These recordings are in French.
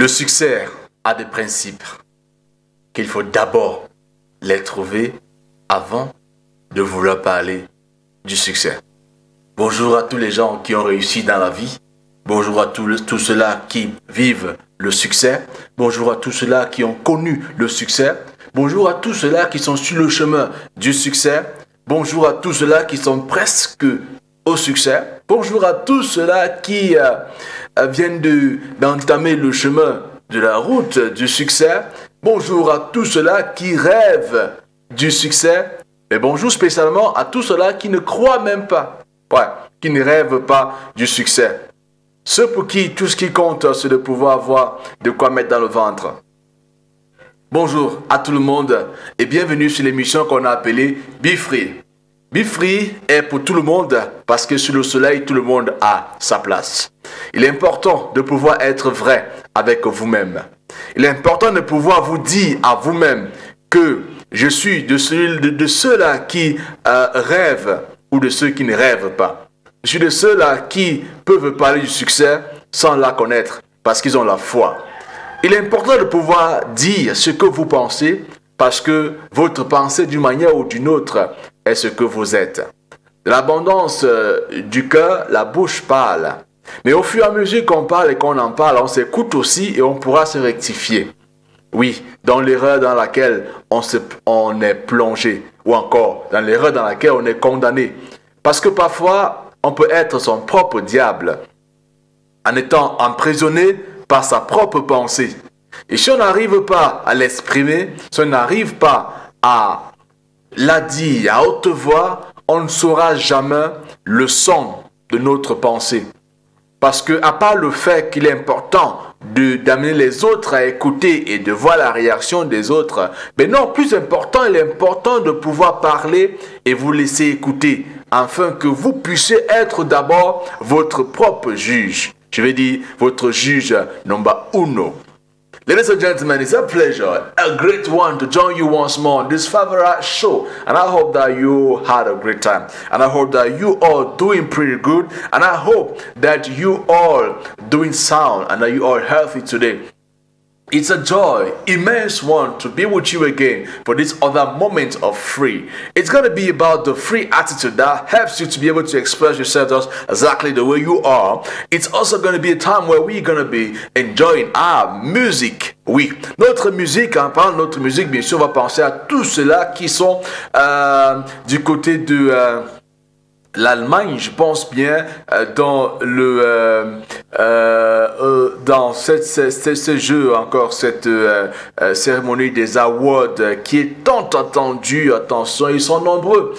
Le succès a des principes qu'il faut d'abord les trouver avant de vouloir parler du succès. Bonjour à tous les gens qui ont réussi dans la vie. Bonjour à tous ceux-là qui vivent le succès. Bonjour à tous ceux-là qui ont connu le succès. Bonjour à tous ceux-là qui sont sur le chemin du succès. Bonjour à tous ceux-là qui sont presque au succès. Bonjour à tous ceux-là qui viennent d'entamer le chemin de la route du succès. Bonjour à tous ceux-là qui rêvent du succès. Et bonjour spécialement à tous ceux-là qui ne croient même pas, qui ne rêvent pas du succès. Ceux pour qui tout ce qui compte, c'est de pouvoir avoir de quoi mettre dans le ventre. Bonjour à tout le monde et bienvenue sur l'émission qu'on a appelée Be Free. Be Free est pour tout le monde parce que sous le soleil, tout le monde a sa place. Il est important de pouvoir être vrai avec vous-même. Il est important de pouvoir vous dire à vous-même que je suis de ceux-là qui rêvent ou de ceux qui ne rêvent pas. Je suis de ceux-là qui peuvent parler du succès sans la connaître parce qu'ils ont la foi. Il est important de pouvoir dire ce que vous pensez parce que votre pensée d'une manière ou d'une autre est ce que vous êtes. De l'abondance du cœur, la bouche parle. Mais au fur et à mesure qu'on parle et qu'on en parle, on s'écoute aussi et on pourra se rectifier. Oui, dans l'erreur dans laquelle on est plongé ou encore dans l'erreur dans laquelle on est condamné. Parce que parfois, on peut être son propre diable en étant emprisonné par sa propre pensée. Et si on n'arrive pas à l'exprimer, si on n'arrive pas à la dire à haute voix, on ne saura jamais le son de notre pensée. Parce que, à part le fait qu'il est important d'amener les autres à écouter et de voir la réaction des autres, mais non, plus important, il est important de pouvoir parler et vous laisser écouter, afin que vous puissiez être d'abord votre propre juge. Je vais dire votre juge number uno. Ladies and gentlemen, it's a pleasure, a great one to join you once more on this favorite show. And I hope that you had a great time. And I hope that you all doing pretty good. And I hope that you all doing sound and that you are healthy today. It's a joy, immense one, to be with you again for this other moment of free. It's going to be about the free attitude that helps you to be able to express yourself just exactly the way you are. It's also going to be a time where we're going to be enjoying our music. Oui, notre musique, en parlant de notre musique, bien sûr, on va penser à tous ceux-là qui sont du côté de l'Allemagne, je pense bien, dans ce jeu, encore cette cérémonie des awards qui est tant attendue. Attention, ils sont nombreux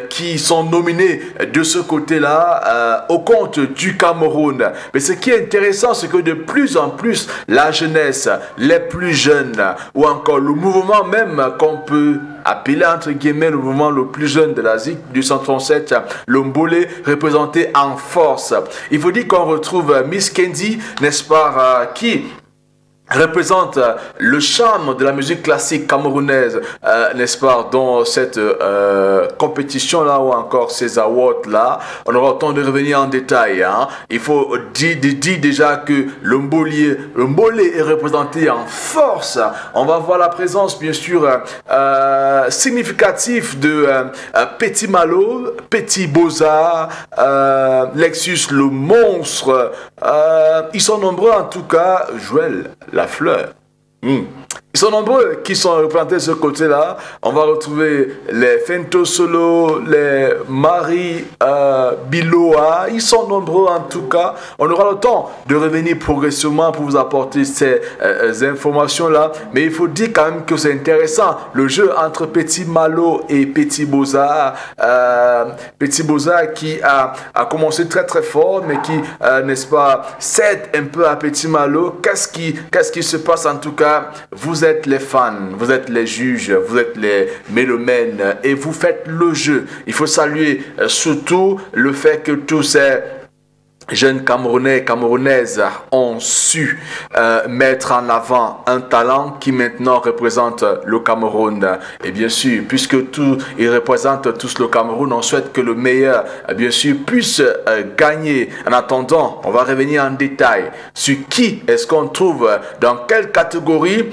qui sont nominés de ce côté-là au compte du Cameroun. Mais ce qui est intéressant, c'est que de plus en plus, la jeunesse, les plus jeunes, ou encore le mouvement même qu'on peut appeler entre guillemets le mouvement le plus jeune de l'Asie, du 137, le Mbolé, représenté en force. Il faut dire qu'on retrouve Miss Kendi, n'est-ce pas, qui représente le charme de la musique classique camerounaise, n'est-ce pas, dans cette compétition-là ou encore ces awards-là. On aura le temps de revenir en détail. Hein. Il faut dire déjà que le Mbolé est représenté en force. On va voir la présence, bien sûr, significative de Petit Malo, Petit Boza, Lexus le monstre. Ils sont nombreux en tout cas. Joël la fleur. Ils sont nombreux qui sont représentés de ce côté-là. On va retrouver les Fento Solo, les Marie Biloa. Ils sont nombreux en tout cas. On aura le temps de revenir progressivement pour vous apporter ces informations-là. Mais il faut dire quand même que c'est intéressant. Le jeu entre Petit Malo et Petit Boza. Petit Boza qui a commencé très très fort, mais qui, n'est-ce pas, cède un peu à Petit Malo. Qu'est-ce qui se passe en tout cas? Vous êtes les fans, vous êtes les juges, vous êtes les mélomènes et vous faites le jeu. Il faut saluer surtout le fait que tous ces jeunes Camerounais, Camerounaises ont su mettre en avant un talent qui maintenant représente le Cameroun. Et bien sûr, puisque ils représentent tous le Cameroun, on souhaite que le meilleur, bien sûr, puisse gagner. En attendant, on va revenir en détail sur qui est-ce qu'on trouve, dans quelle catégorie,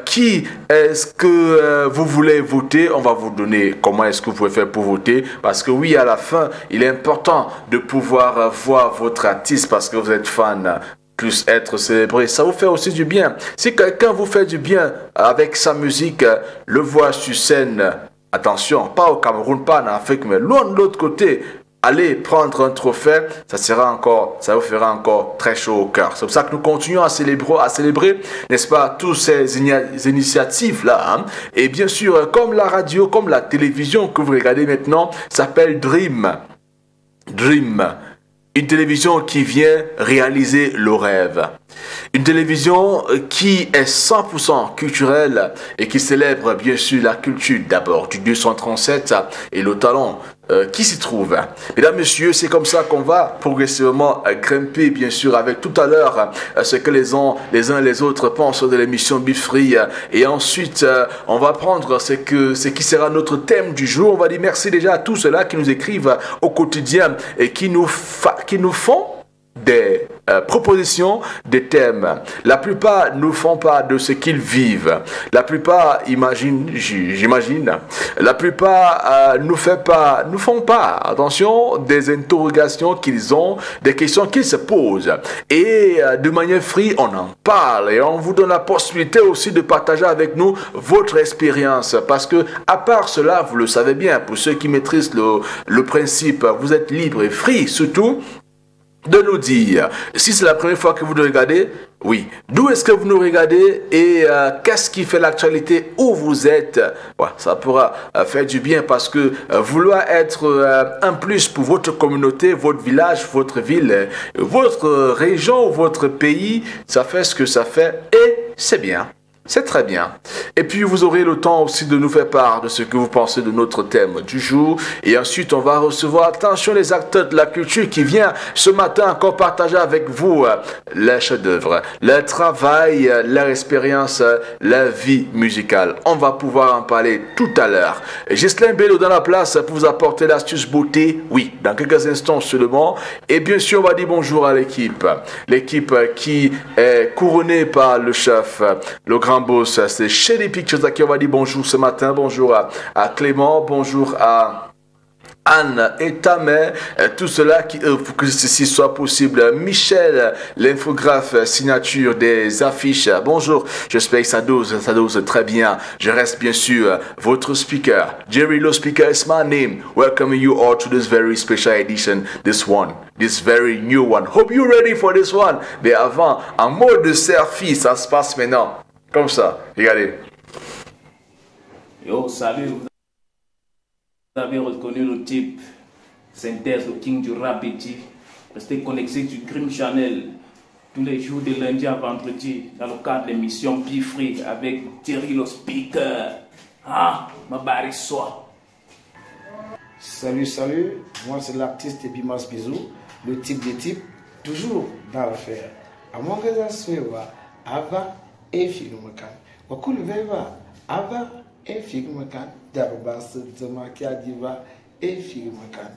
qui est-ce que vous voulez voter. On va vous donner comment est-ce que vous pouvez faire pour voter. Parce que oui, à la fin, il est important de pouvoir voir votre artiste parce que vous êtes fan, plus être célébré, ça vous fait aussi du bien. Si quelqu'un vous fait du bien avec sa musique, le voir sur scène, attention, pas au Cameroun, pas en Afrique, mais loin de l'autre côté, allez prendre un trophée, ça vous fera encore très chaud au cœur. C'est pour ça que nous continuons à célébrer, n'est-ce pas, toutes ces initiatives-là. Hein. Et bien sûr, comme la radio, comme la télévision que vous regardez maintenant, s'appelle Dream. Dream. Une télévision qui vient réaliser le rêve. Une télévision qui est 100% culturelle et qui célèbre bien sûr la culture d'abord du 237 et le talent qui s'y trouve. Mesdames, messieurs, c'est comme ça qu'on va progressivement grimper bien sûr avec tout à l'heure ce que les uns et les autres pensent de l'émission Be Free. Et ensuite, on va prendre ce qui sera notre thème du jour. On va dire merci déjà à tous ceux-là qui nous écrivent au quotidien et qui nous font des propositions, des thèmes. La plupart ne font pas de ce qu'ils vivent. La plupart j'imagine, la plupart ne font pas, attention, des interrogations qu'ils ont, des questions qu'ils se posent. Et de manière free, on en parle et on vous donne la possibilité aussi de partager avec nous votre expérience. Parce que, à part cela, vous le savez bien, pour ceux qui maîtrisent le principe, vous êtes libre et free, surtout, de nous dire si c'est la première fois que vous nous regardez, oui, d'où est-ce que vous nous regardez et qu'est-ce qui fait l'actualité où vous êtes. Ouais, ça pourra faire du bien parce que vouloir être un plus pour votre communauté, votre village, votre ville, votre région, votre pays, ça fait ce que ça fait et c'est bien. C'est très bien. Et puis, vous aurez le temps aussi de nous faire part de ce que vous pensez de notre thème du jour. Et ensuite, on va recevoir, attention, les acteurs de la culture qui viennent ce matin encore partager avec vous les chefs-d'œuvre, le travail, leur expérience, la vie musicale. On va pouvoir en parler tout à l'heure. Ghislain Bello dans la place pour vous apporter l'astuce beauté. Oui, dans quelques instants seulement. Et bien sûr, on va dire bonjour à l'équipe. L'équipe qui est couronnée par le chef, le grand boss, c'est Shady Pictures à qui on va dire bonjour ce matin. Bonjour à Clément, bonjour à Anne et Tamé, tout cela qui pour que ceci soit possible. Michel, l'infographe signature des affiches. Bonjour, j'espère que ça dose très bien. Je reste bien sûr votre speaker. Jerry Lo Speaker is my name. Welcoming you all to this very special edition. This very new one. Hope you're ready for this one. Mais avant, en mode selfie, ça se passe maintenant. Comme ça, regardez. Yo, salut. Vous avez reconnu le type, synthèse, le king du rap petit. Restez connectés sur Dream Channel tous les jours de lundi à vendredi dans le cadre de l'émission Be Free avec Thierry le Speaker. Ah, ma barre soit. Salut, moi c'est l'artiste Bimas Bizou, le type des types, toujours dans l'affaire. À mon gars, Ava et Figumakan. Wakulu Veva, Ava et Figumakan. D'Arbas, Zamakia Diva et Figumakan.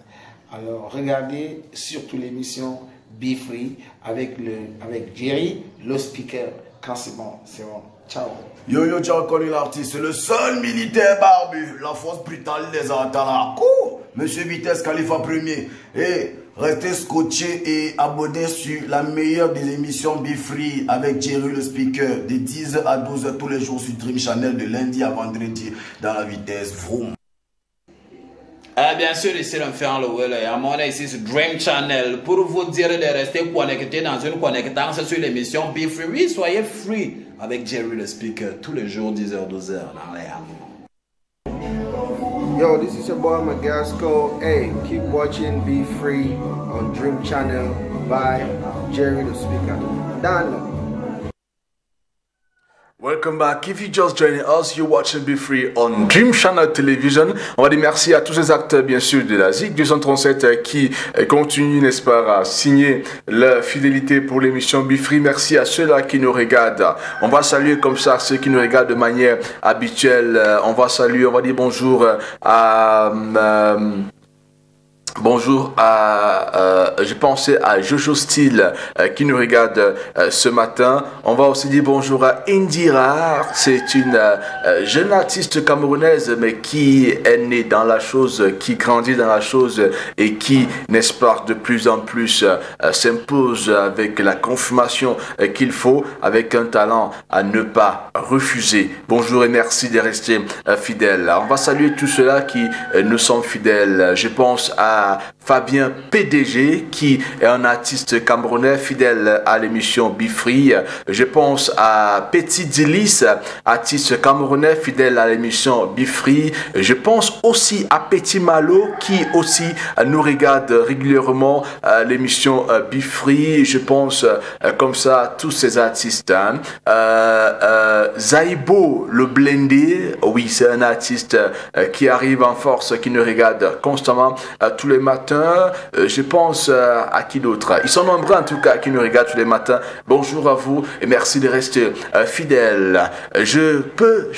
Alors regardez surtout l'émission Be Free avec Jerry, le speaker. Quand c'est bon, c'est bon. Ciao. Yo, tu as reconnu l'artiste, c'est le seul militaire barbu. La force brutale des Antala. Monsieur Vitesse Khalifa Premier. Et restez scotchés et abonnés sur la meilleure des émissions Be Free avec Jerry le speaker de 10h à 12h tous les jours sur Dream Channel de lundi à vendredi dans la vitesse. Vroom. Bien sûr, ici, on fait le well. À mon avis, ici, c'est Dream Channel. Pour vous dire de rester connecté dans une connectance sur l'émission Be Free. Oui, soyez free avec Jerry le speaker tous les jours 10h, 12h dans l'air. Yo, this is your boy Magasco. Hey, keep watching Be Free on Dream Channel by Jerry the Speaker. Done. Welcome back. If you just joining us, you're watching Be Free on Dream Channel Television. On va dire merci à tous les acteurs, bien sûr, de la ZIC 237 qui continuent, n'est-ce pas, à signer leur fidélité pour l'émission Be Free. Merci à ceux-là qui nous regardent. On va saluer comme ça ceux qui nous regardent de manière habituelle. On va saluer, on va dire bonjour à... Bonjour à, je pensais à Jojo Style qui nous regarde ce matin. On va aussi dire bonjour à Indira. C'est une jeune artiste camerounaise mais qui est née dans la chose, qui grandit dans la chose et qui, n'est-ce pas, de plus en plus s'impose avec la confirmation qu'il faut, avec un talent à ne pas refuser. Bonjour et merci de rester fidèles. On va saluer tous ceux-là qui nous sont fidèles. Je pense à Fabien PDG qui est un artiste camerounais fidèle à l'émission Be Free. Je pense à Petit Dilis, artiste camerounais fidèle à l'émission Be Free. Je pense aussi à Petit Malo qui aussi nous regarde régulièrement à l'émission Be Free. Je pense comme ça à tous ces artistes. Zaibo le Blendé, oui c'est un artiste qui arrive en force, qui nous regarde constamment tous les matins. Je pense à qui d'autre? Ils sont nombreux en tout cas qui nous regardent tous les matins. Bonjour à vous et merci de rester fidèles. Je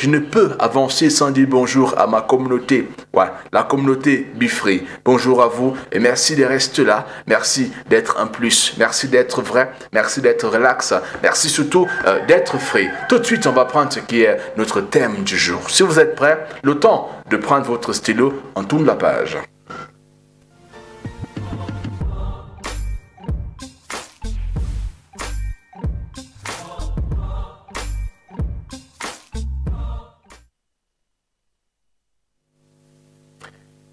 ne peux avancer sans dire bonjour à ma communauté. Ouais, la communauté Be Free. Bonjour à vous et merci de rester là. Merci d'être un plus. Merci d'être vrai. Merci d'être relax. Merci surtout d'être free. Tout de suite, on va prendre ce qui est notre thème du jour. Si vous êtes prêts, le temps de prendre votre stylo, on tourne la page.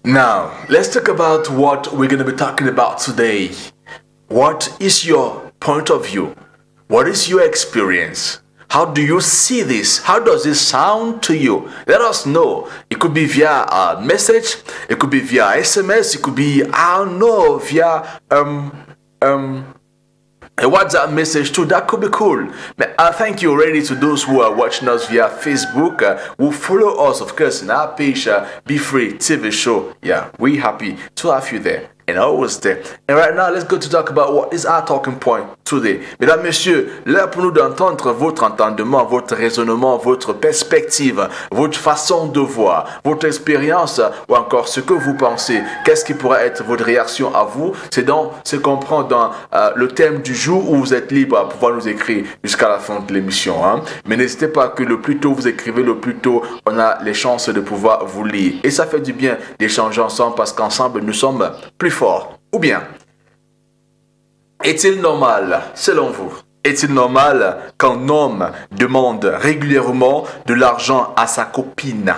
Now, let's talk about what we're going to be talking about today. What is your point of view? What is your experience? How do you see this? How does it sound to you? Let us know. It could be via a message. It could be via SMS. It could be, I don't know, via a WhatsApp message too. That could be cool. Thank you already to those who are watching us via Facebook, who follow us, of course, in our page, Be Free TV show. Yeah, we're happy to have you there. And always there. And right now, let's go to talk about what is our talking point today. Mesdames, Messieurs, l'heure pour nous d'entendre votre entendement, votre raisonnement, votre perspective, votre façon de voir, votre expérience ou encore ce que vous pensez. Qu'est-ce qui pourrait être votre réaction à vous? C'est comprend dans le thème du jour où vous êtes libre à pouvoir nous écrire jusqu'à la fin de l'émission. Hein? Mais n'hésitez pas que le plus tôt vous écrivez, le plus tôt on a les chances de pouvoir vous lire. Et ça fait du bien d'échanger ensemble parce qu'ensemble nous sommes plus fort. Ou bien, est-il normal, selon vous, est-il normal qu'un homme demande régulièrement de l'argent à sa copine?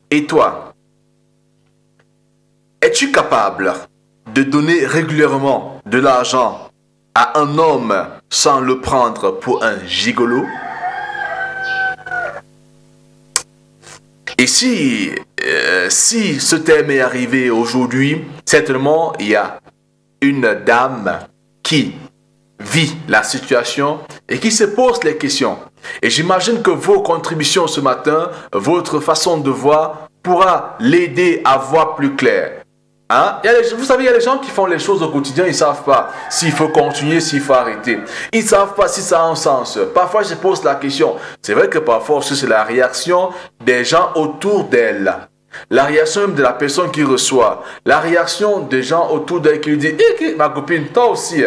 Et toi, es-tu capable de donner régulièrement de l'argent à un homme sans le prendre pour un gigolo? Et si ce thème est arrivé aujourd'hui, certainement il y a une dame qui vit la situation et qui se pose les questions. Et j'imagine que vos contributions ce matin, votre façon de voir pourra l'aider à voir plus clair. Hein? Vous savez, il y a des gens qui font les choses au quotidien, ils ne savent pas s'il faut continuer, s'il faut arrêter. Ils ne savent pas si ça a un sens. Parfois, je pose la question. C'est vrai que parfois, c'est la réaction des gens autour d'elle. La réaction même de la personne qui reçoit. La réaction des gens autour d'elle qui lui dit « ma copine, toi aussi.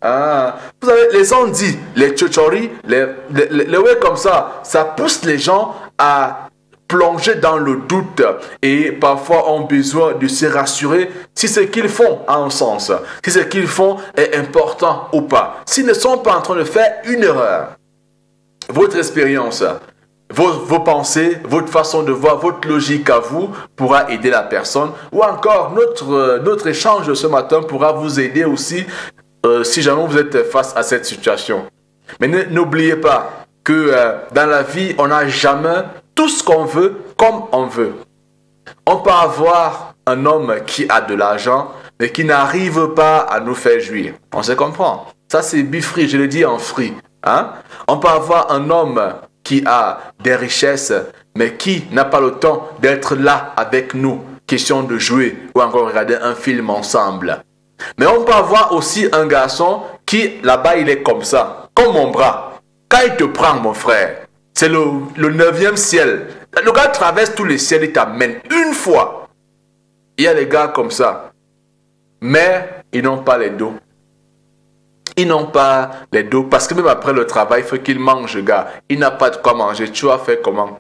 Ah. » Vous savez, les gens disent, les tchochoris, les ouais comme ça pousse les gens à plonger dans le doute et parfois ont besoin de se rassurer si ce qu'ils font a un sens, si ce qu'ils font est important ou pas, s'ils ne sont pas en train de faire une erreur. Votre expérience, vos pensées, votre façon de voir, votre logique à vous pourra aider la personne ou encore notre échange ce matin pourra vous aider aussi si jamais vous êtes face à cette situation. Mais n'oubliez pas que dans la vie, on n'a jamais tout ce qu'on veut comme on veut. On peut avoir un homme qui a de l'argent, mais qui n'arrive pas à nous faire jouir. On se comprend. Ça, c'est Be Free, je le dis en free. Hein? On peut avoir un homme qui a des richesses, mais qui n'a pas le temps d'être là avec nous. Question de jouer ou encore regarder un film ensemble. Mais on peut avoir aussi un garçon qui, là-bas, il est comme ça, comme mon bras. Quand il te prend, mon frère, c'est le 9e ciel. Le gars traverse tous les ciels, il t'amène une fois. Il y a des gars comme ça. Mais ils n'ont pas les dos. Ils n'ont pas les dos parce que même après le travail, il faut qu'ils mangent, gars. Il n'a pas de quoi manger. Tu vas faire comment?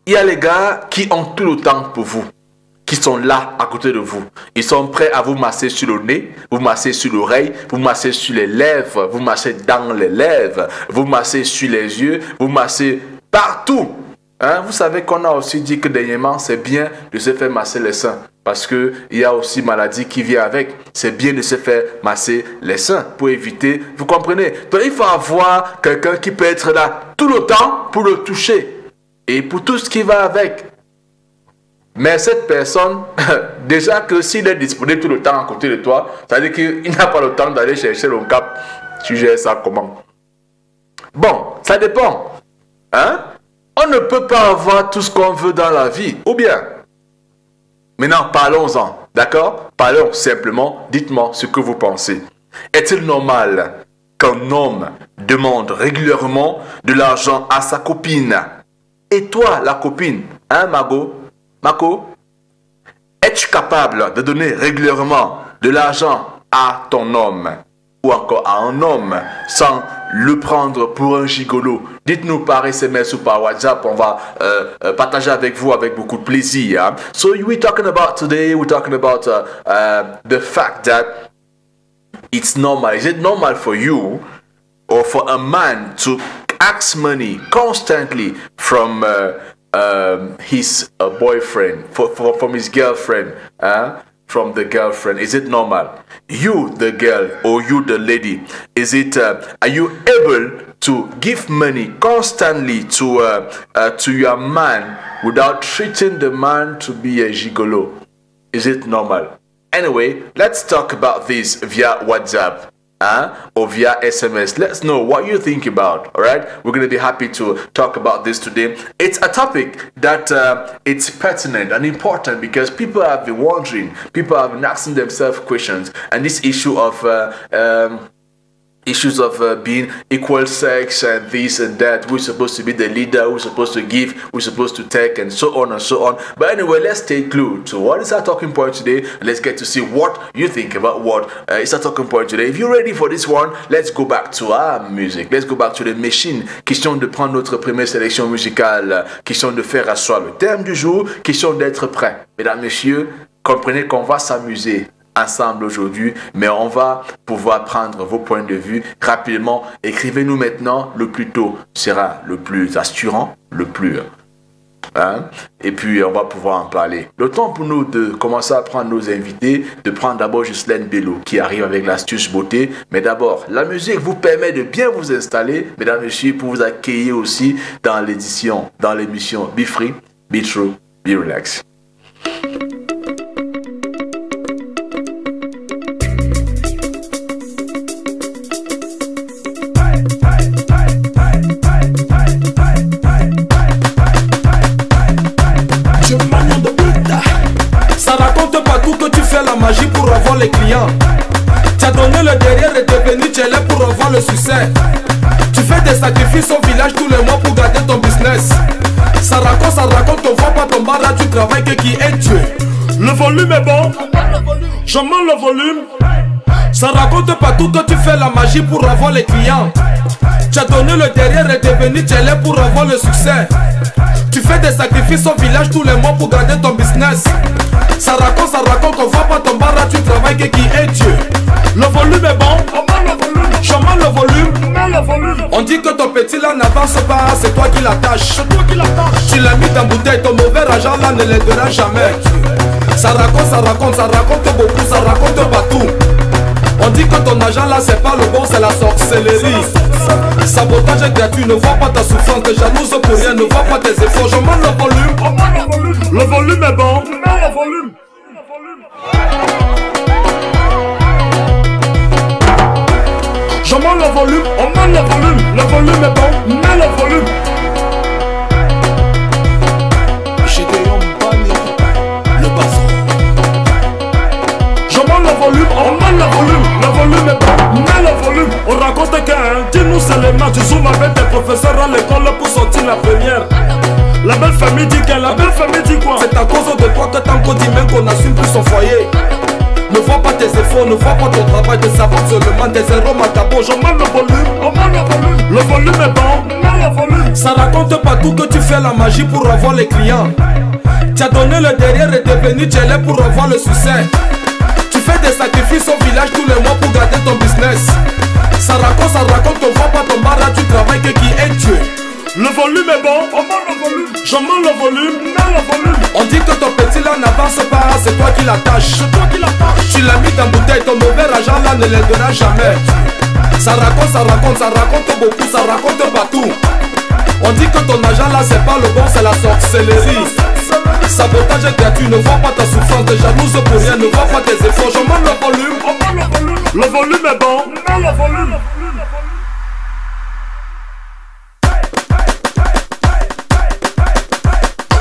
Il y a les gars qui ont tout le temps pour vous, qui sont là à côté de vous. Ils sont prêts à vous masser sur le nez, vous masser sur l'oreille, vous masser sur les lèvres, vous masser dans les lèvres, vous masser sur les yeux, vous masser partout. Hein? Vous savez qu'on a aussi dit que dernièrement, c'est bien de se faire masser les seins. Parce qu'il y a aussi maladie qui vient avec. C'est bien de se faire masser les seins pour éviter, vous comprenez? Donc il faut avoir quelqu'un qui peut être là tout le temps pour le toucher. Et pour tout ce qui va avec. Mais cette personne, déjà que s'il est disponible tout le temps à côté de toi, ça veut dire qu'il n'a pas le temps d'aller chercher le cap. Tu gères ça comment? Bon, ça dépend. Hein? On ne peut pas avoir tout ce qu'on veut dans la vie. Ou bien? Maintenant, parlons-en. D'accord? Parlons simplement. Dites-moi ce que vous pensez. Est-il normal qu'un homme demande régulièrement de l'argent à sa copine? Et toi, la copine, hein, Mako, es-tu capable de donner régulièrement de l'argent à ton homme ou encore à un homme sans le prendre pour un gigolo? Dites-nous par SMS ou par WhatsApp, on va partager avec vous avec beaucoup de plaisir. Hein? So we're talking about the fact that it's normal. Is it normal for you or for a man to ask money constantly from his boyfriend, from his girlfriend, from the girlfriend? Is it normal? You, the girl, or you, the lady, is it? Are you able to give money constantly to your man without treating the man to be a gigolo? Is it normal? Anyway, let's talk about this via WhatsApp. Or via SMS. Let's know what you think about. All right, we're going to be happy to talk about this today. It's a topic that it's pertinent and important because people have been wondering, people have been asking themselves questions, and this issue of issues of being equal sex and this and that, who's supposed to be the leader, who's supposed to give, who's supposed to take, and so on and so on. But anyway, let's stay glued to what is our talking point today, and let's get to see what you think about what is our talking point today. If you're ready for this one, let's go back to our music. Let's go back to the machine. Question de prendre notre première sélection musicale, question de faire asseoir le thème du jour, question d'être prêt. Mesdames, messieurs, comprenez qu'on va s'amuser ensemble aujourd'hui, mais on va pouvoir prendre vos points de vue rapidement. Écrivez-nous maintenant, le plus tôt sera le plus assurant, le plus et puis on va pouvoir en parler. Le temps pour nous de commencer à prendre nos invités, de prendre d'abord Jocelyne Bello qui arrive avec l'astuce beauté, mais d'abord la musique vous permet de bien vous installer, mesdames et messieurs, pour vous accueillir aussi dans l'émission, dans l'émission Be Free, Be True, Be Relax. Magie pour avoir les clients. Tu as donné le derrière et devenu tu es là pour avoir le succès. Tu fais des sacrifices au village tous les mois pour garder ton business. Ça raconte, on voit pas ton bar là, tu travailles que qui est Dieu. Le volume est bon, j'augmente le volume. Ça raconte partout que tu fais la magie pour avoir les clients. Tu as donné le derrière et devenu tu es là pour avoir le succès. Tu fais des sacrifices au village tous les mois pour garder ton business. Ça raconte, on voit pas ton bar là, tu travailles que qui est Dieu. Le volume est bon, j'augmente le volume. On dit que ton petit là n'avance pas, c'est toi qui l'attaches. Tu l'as mis dans bouteille, ton mauvais argent là ne l'aidera jamais. Ça raconte beaucoup, ça raconte partout. On dit que ton argent là c'est pas le bon, c'est la sorcellerie. Sabotage est gratuit, ne vois pas ta souffrance, t'es jalouse pour rien, ne vois pas tes efforts. J'augmente le volume, le volume est bon, le volume. J'augmente le J'augmente le volume est bon, mets le volume. Le volume est bon, mais le volume. On raconte qu'un, dis-nous seulement, tu zoomes avec tes professeurs à l'école pour sortir la première. La belle famille dit qu'elle, la belle famille dit quoi? C'est à cause de toi que tant qu'on dit même qu'on n'assume plus son foyer. Ne vois pas tes efforts, ne vois pas ton travail, de savoir seulement des erreurs macabres. J'augmente le volume, augmente le volume. Le volume est bon, mais le volume. Ça raconte pas tout que tu fais la magie pour avoir les clients. Tu as donné le derrière et t'es venu, tu es là pour avoir le succès. Tu fais des sacrifices au village tous les mois pour garder ton business. Ça raconte, on voit pas ton bar là, tu travailles que qui est Dieu. Le volume est bon, on monte le volume. J'augmente le volume, mais le volume. On dit que ton petit là n'avance pas, c'est toi qui l'attaches. C'est toi qui l'attaches. Tu l'as mis dans bouteille, ton mauvais argent là ne l'aidera jamais. Ça raconte beaucoup, ça raconte partout. On dit que ton argent là c'est pas le bon, c'est la sorcellerie. Sabotage gratuit, ne vois pas ta souffrance, t'es jalouse pour rien, ne vois pas tes efforts. J'augmente le volume, augmente le volume. Le volume est bon, mais le volume.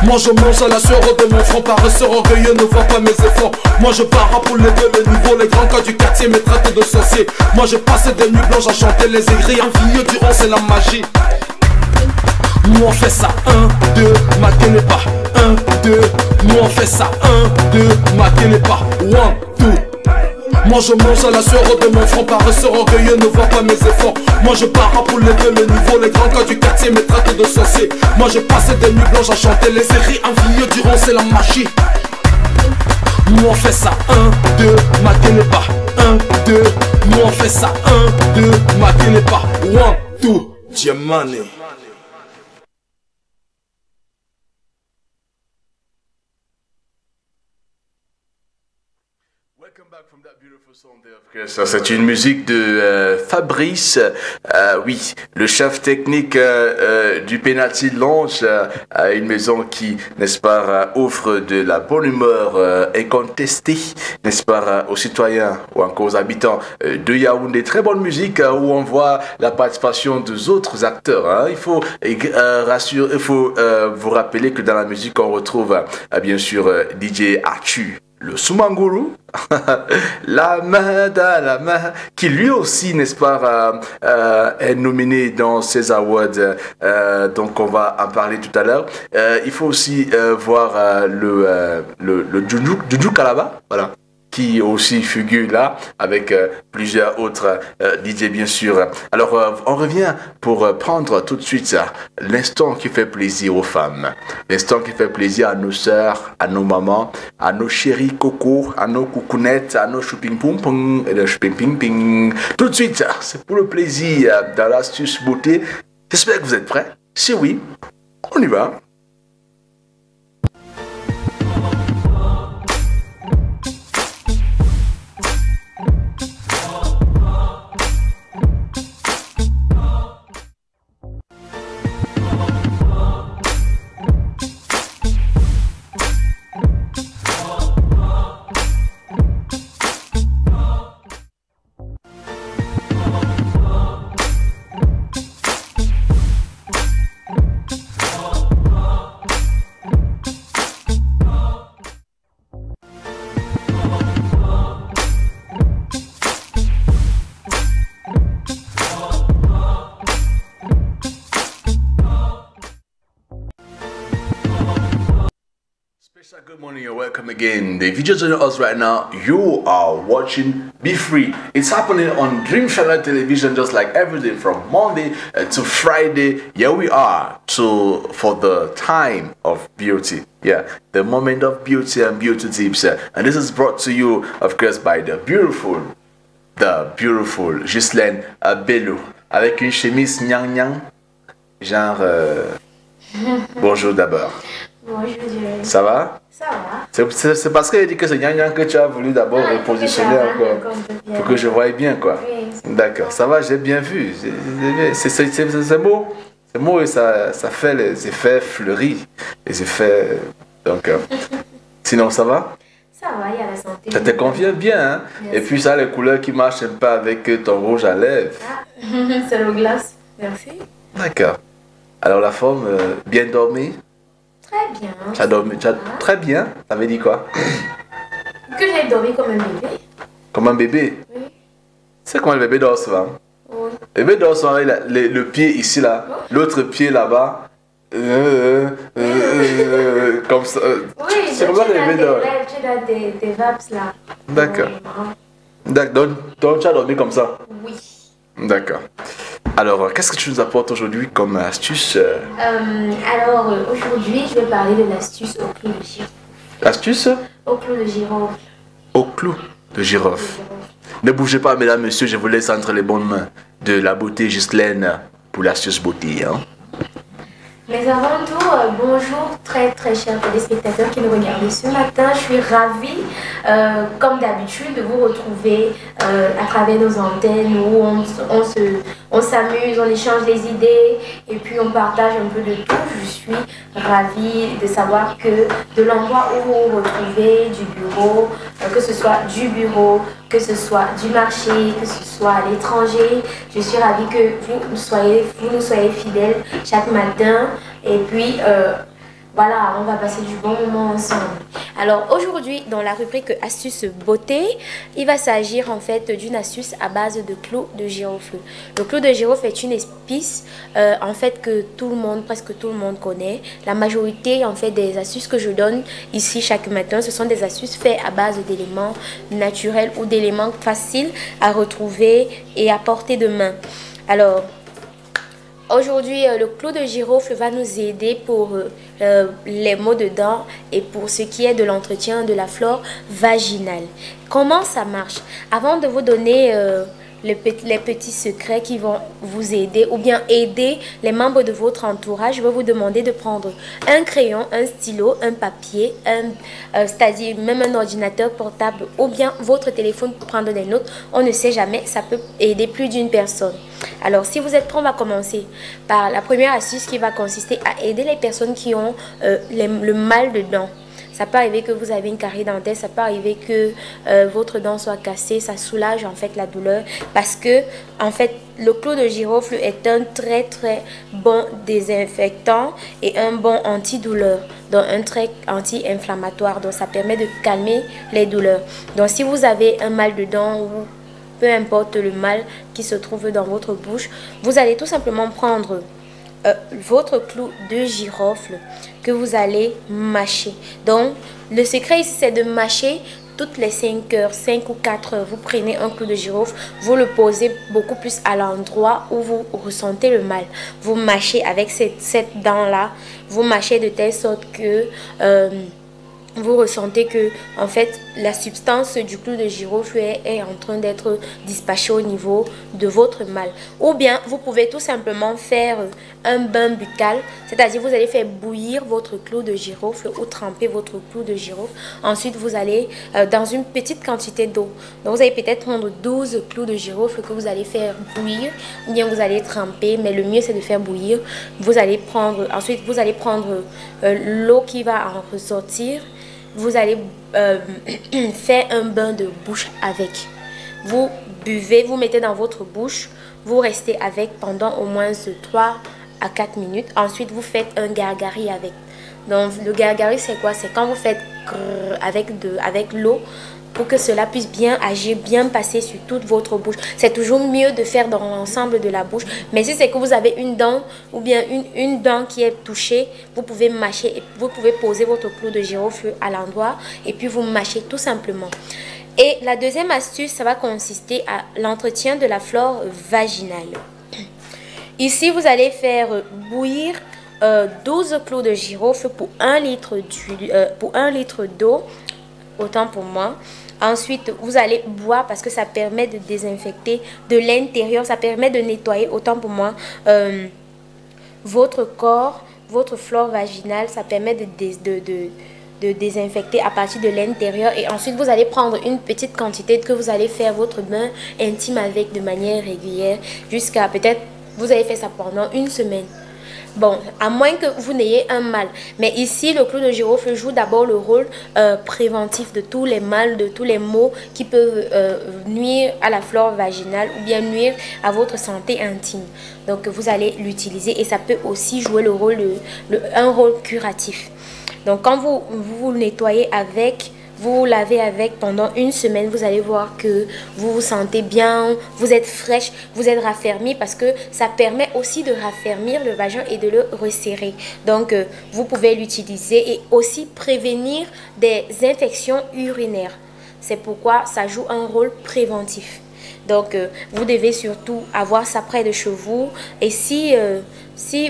Moi je mange à la sueur de mon front, paresseur orgueilleux, ne vois pas mes efforts. Moi je pars pour lever le niveau, les grands cas du quartier me traitent de sorcier. Moi je passe des nuits blanches à chanter les aigris, un vieux durant c'est la magie. Nous on fait ça, 1, 2, matin n'est pas 1, 2, nous on fait ça, 1, 2, matin n'est pas 1, 2. Moi je mange à la sueur de mon front, paresseur orgueilleux, ne vois pas mes efforts. Moi je pars pour lever le niveau, les grands cas du quartier me traitent de sorcier. Moi je passe des nuits blanches à chanter les séries, un vieux durant c'est la magie. Nous on fait ça, 1, 2, matin n'est pas 1, 2, nous on fait ça, 1, 2, matin n'est pas 1, 2, Diamane. Ça, c'est une musique de Fabrice, oui, le chef technique du Penalty Lounge, une maison qui, n'est-ce pas, offre de la bonne humeur incontestée, n'est-ce pas, aux citoyens ou encore aux habitants de Yaoundé. Très bonne musique où on voit la participation des autres acteurs. Hein. Il faut vous rappeler que dans la musique on retrouve bien sûr DJ Achu, le Soumanguru, la main dans la main, qui lui aussi, n'est-ce pas, est nominé dans ces awards. Donc on va en parler tout à l'heure. Il faut aussi voir le Juju Kalaba, voilà, qui aussi figure là avec plusieurs autres DJ bien sûr. Alors on revient pour prendre tout de suite l'instant qui fait plaisir aux femmes, l'instant qui fait plaisir à nos sœurs, à nos mamans, à nos chéris coco, à nos coucounettes, à nos chouping pom pom et le chouping ping ping. Tout de suite, c'est pour le plaisir dans l'astuce beauté. J'espère que vous êtes prêts. Si oui, on y va. Good morning and welcome again. If you just joined us right now, you are watching Be Free. It's happening on Dream Channel Television just like every day from Monday to Friday. Here we are for the time of beauty. Yeah, the moment of beauty and beauty tips. And this is brought to you, of course, by the beautiful Ghislaine Bello avec une chemise nyang nyang. Genre, bonjour d'abord. Bonjour Dieu. Ça va? Ça va. C'est parce qu'elle dit que c'est Nyan que tu as voulu d'abord repositionner encore. Pour que je voie bien quoi. Oui. D'accord, ça va, j'ai bien vu. C'est beau. C'est beau et ça fait les effets fleuris. Les effets. Donc, sinon ça va? Ça va, il y a la santé. Ça te convient bien, hein? Merci. Et puis ça a les couleurs qui marchent un peu avec ton rouge à lèvres. Ah, c'est le glace. Merci. D'accord. Alors la forme, bien dormie? Très bien. Tu as dormi très bien? Ça veut dire quoi? Que j'ai dormi comme un bébé. Comme un bébé? Oui. C'est comment le bébé dort souvent? Oui. Le bébé dort souvent, il a le pied ici là, l'autre pied là-bas. Comme ça. Oui, C'est comme ça que le bébé dort. Tu as des vapes là. D'accord. Oui. D'accord. Donc tu as dormi comme ça? Oui. D'accord. Alors, qu'est-ce que tu nous apportes aujourd'hui comme astuce? Alors, aujourd'hui, je vais parler de l'astuce au clou de girofle. Astuce? Au clou de girofle. Au clou de girofle. Ne bougez pas, mesdames, messieurs, je vous laisse entre les bonnes mains de la beauté Ghislaine pour l'astuce beauté. Hein? Mais avant tout, bonjour très chers téléspectateurs qui nous regardent ce matin. Je suis ravie, comme d'habitude, de vous retrouver à travers nos antennes où on s'amuse, on échange des idées et puis on partage un peu de tout. Je suis ravie de savoir que de l'endroit où vous vous retrouvez, du bureau, que ce soit du bureau, que ce soit du marché, que ce soit à l'étranger, je suis ravie que vous nous soyez fidèles chaque matin. Et puis, voilà, on va passer du bon moment ensemble. Alors aujourd'hui, dans la rubrique astuce beauté, il va s'agir en fait d'une astuce à base de clou de girofle. Le clou de girofle est une épice en fait que tout le monde, presque tout le monde connaît. La majorité en fait des astuces que je donne ici chaque matin, ce sont des astuces faites à base d'éléments naturels ou d'éléments faciles à retrouver et à porter de main. Alors, aujourd'hui, le clou de girofle va nous aider pour les maux de dents et pour ce qui est de l'entretien de la flore vaginale. Comment ça marche? Avant de vous donner les petits secrets qui vont vous aider ou bien aider les membres de votre entourage, je vais vous demander de prendre un crayon, un stylo, un papier, c'est-à-dire même un ordinateur portable ou bien votre téléphone pour prendre des notes. On ne sait jamais, ça peut aider plus d'une personne. Alors, si vous êtes prêts, on va commencer par la première astuce qui va consister à aider les personnes qui ont le mal de dents. Ça peut arriver que vous avez une carie dentaire, ça peut arriver que votre dent soit cassée, ça soulage en fait la douleur parce que en fait le clou de girofle est un très bon désinfectant et un bon antidouleur, donc un très anti-inflammatoire, donc ça permet de calmer les douleurs. Donc si vous avez un mal de dents ou peu importe le mal qui se trouve dans votre bouche, vous allez tout simplement prendre votre clou de girofle que vous allez mâcher. Donc le secret ici c'est de mâcher toutes les 5 heures, 5 ou 4 heures. Vous prenez un clou de girofle, vous le posez beaucoup plus à l'endroit où vous ressentez le mal. Vous mâchez avec cette dent là, vous mâchez de telle sorte que vous ressentez que en fait la substance du clou de girofle est en train d'être dispatchée au niveau de votre mal. Ou bien vous pouvez tout simplement faire un bain buccal, c'est-à-dire vous allez faire bouillir votre clou de girofle ou tremper votre clou de girofle. Ensuite vous allez dans une petite quantité d'eau. Donc vous allez peut-être prendre 12 clous de girofle que vous allez faire bouillir ou bien vous allez tremper, mais le mieux c'est de faire bouillir. Vous allez prendre ensuite vous allez prendre l'eau qui va en ressortir. Vous allez faire un bain de bouche avec. Vous buvez, vous mettez dans votre bouche, vous restez avec pendant au moins 3 à 4 minutes. Ensuite, vous faites un gargari avec. Donc, le gargari, c'est quoi? C'est quand vous faites avec l'eau pour que cela puisse bien agir, bien passer sur toute votre bouche. C'est toujours mieux de faire dans l'ensemble de la bouche. Mais si c'est que vous avez une dent ou bien une dent qui est touchée, vous pouvez mâcher et vous pouvez poser votre clou de girofle à l'endroit et puis vous mâchez tout simplement. Et la deuxième astuce, ça va consister à l'entretien de la flore vaginale. Ici, vous allez faire bouillir 12 clous de girofle pour 1 litre d'eau, autant pour moi. Ensuite, vous allez boire parce que ça permet de désinfecter de l'intérieur, ça permet de nettoyer, autant pour moi, votre corps, votre flore vaginale, ça permet de désinfecter à partir de l'intérieur. Et ensuite, vous allez prendre une petite quantité que vous allez faire votre bain intime avec de manière régulière jusqu'à peut-être, vous allez faire ça pendant 1 semaine. Bon, à moins que vous n'ayez un mal. Mais ici, le clou de girofle joue d'abord le rôle préventif de tous les maux, de tous les maux qui peuvent nuire à la flore vaginale ou bien nuire à votre santé intime. Donc, vous allez l'utiliser et ça peut aussi jouer le rôle un rôle curatif. Donc, quand vous le nettoyez avec... Vous lavez avec pendant une semaine, vous allez voir que vous vous sentez bien, vous êtes fraîche, vous êtes raffermi parce que ça permet aussi de raffermir le vagin et de le resserrer. Donc, vous pouvez l'utiliser et aussi prévenir des infections urinaires. C'est pourquoi ça joue un rôle préventif. Donc, vous devez surtout avoir ça près de chez vous. Et si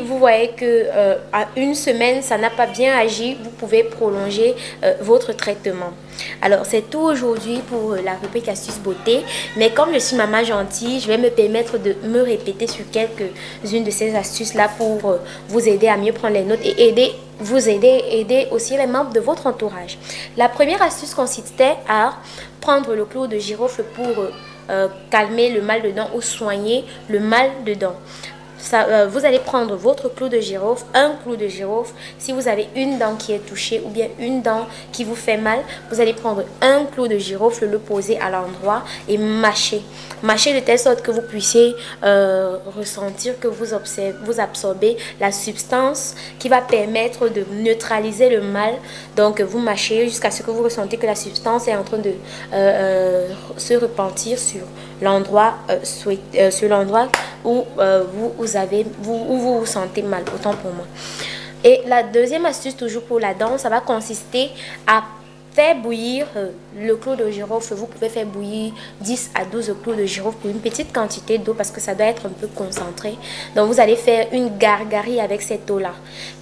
vous voyez que à une semaine, ça n'a pas bien agi, vous pouvez prolonger votre traitement. Alors, c'est tout aujourd'hui pour la rubrique Astuces Beauté. Mais comme je suis maman gentille, je vais me permettre de me répéter sur quelques-unes de ces astuces-là pour vous aider à mieux prendre les notes et aider aussi les membres de votre entourage. La première astuce consistait à prendre le clou de girofle pour calmer le mal de dents ou soigner le mal de dents. Vous allez prendre votre clou de girofle, un clou de girofle. Si vous avez une dent qui est touchée ou bien une dent qui vous fait mal, vous allez prendre un clou de girofle, le poser à l'endroit et mâcher. Mâcher de telle sorte que vous puissiez ressentir que vous absorbez la substance qui va permettre de neutraliser le mal. Donc vous mâchez jusqu'à ce que vous ressentez que la substance est en train de se repentir sur l'endroit où vous vous sentez mal, autant pour moi. Et la deuxième astuce, toujours pour la dent, ça va consister à faire bouillir le clou de girofle. Vous pouvez faire bouillir 10 à 12 clous de girofle pour une petite quantité d'eau parce que ça doit être un peu concentré. Donc vous allez faire une gargarie avec cette eau-là.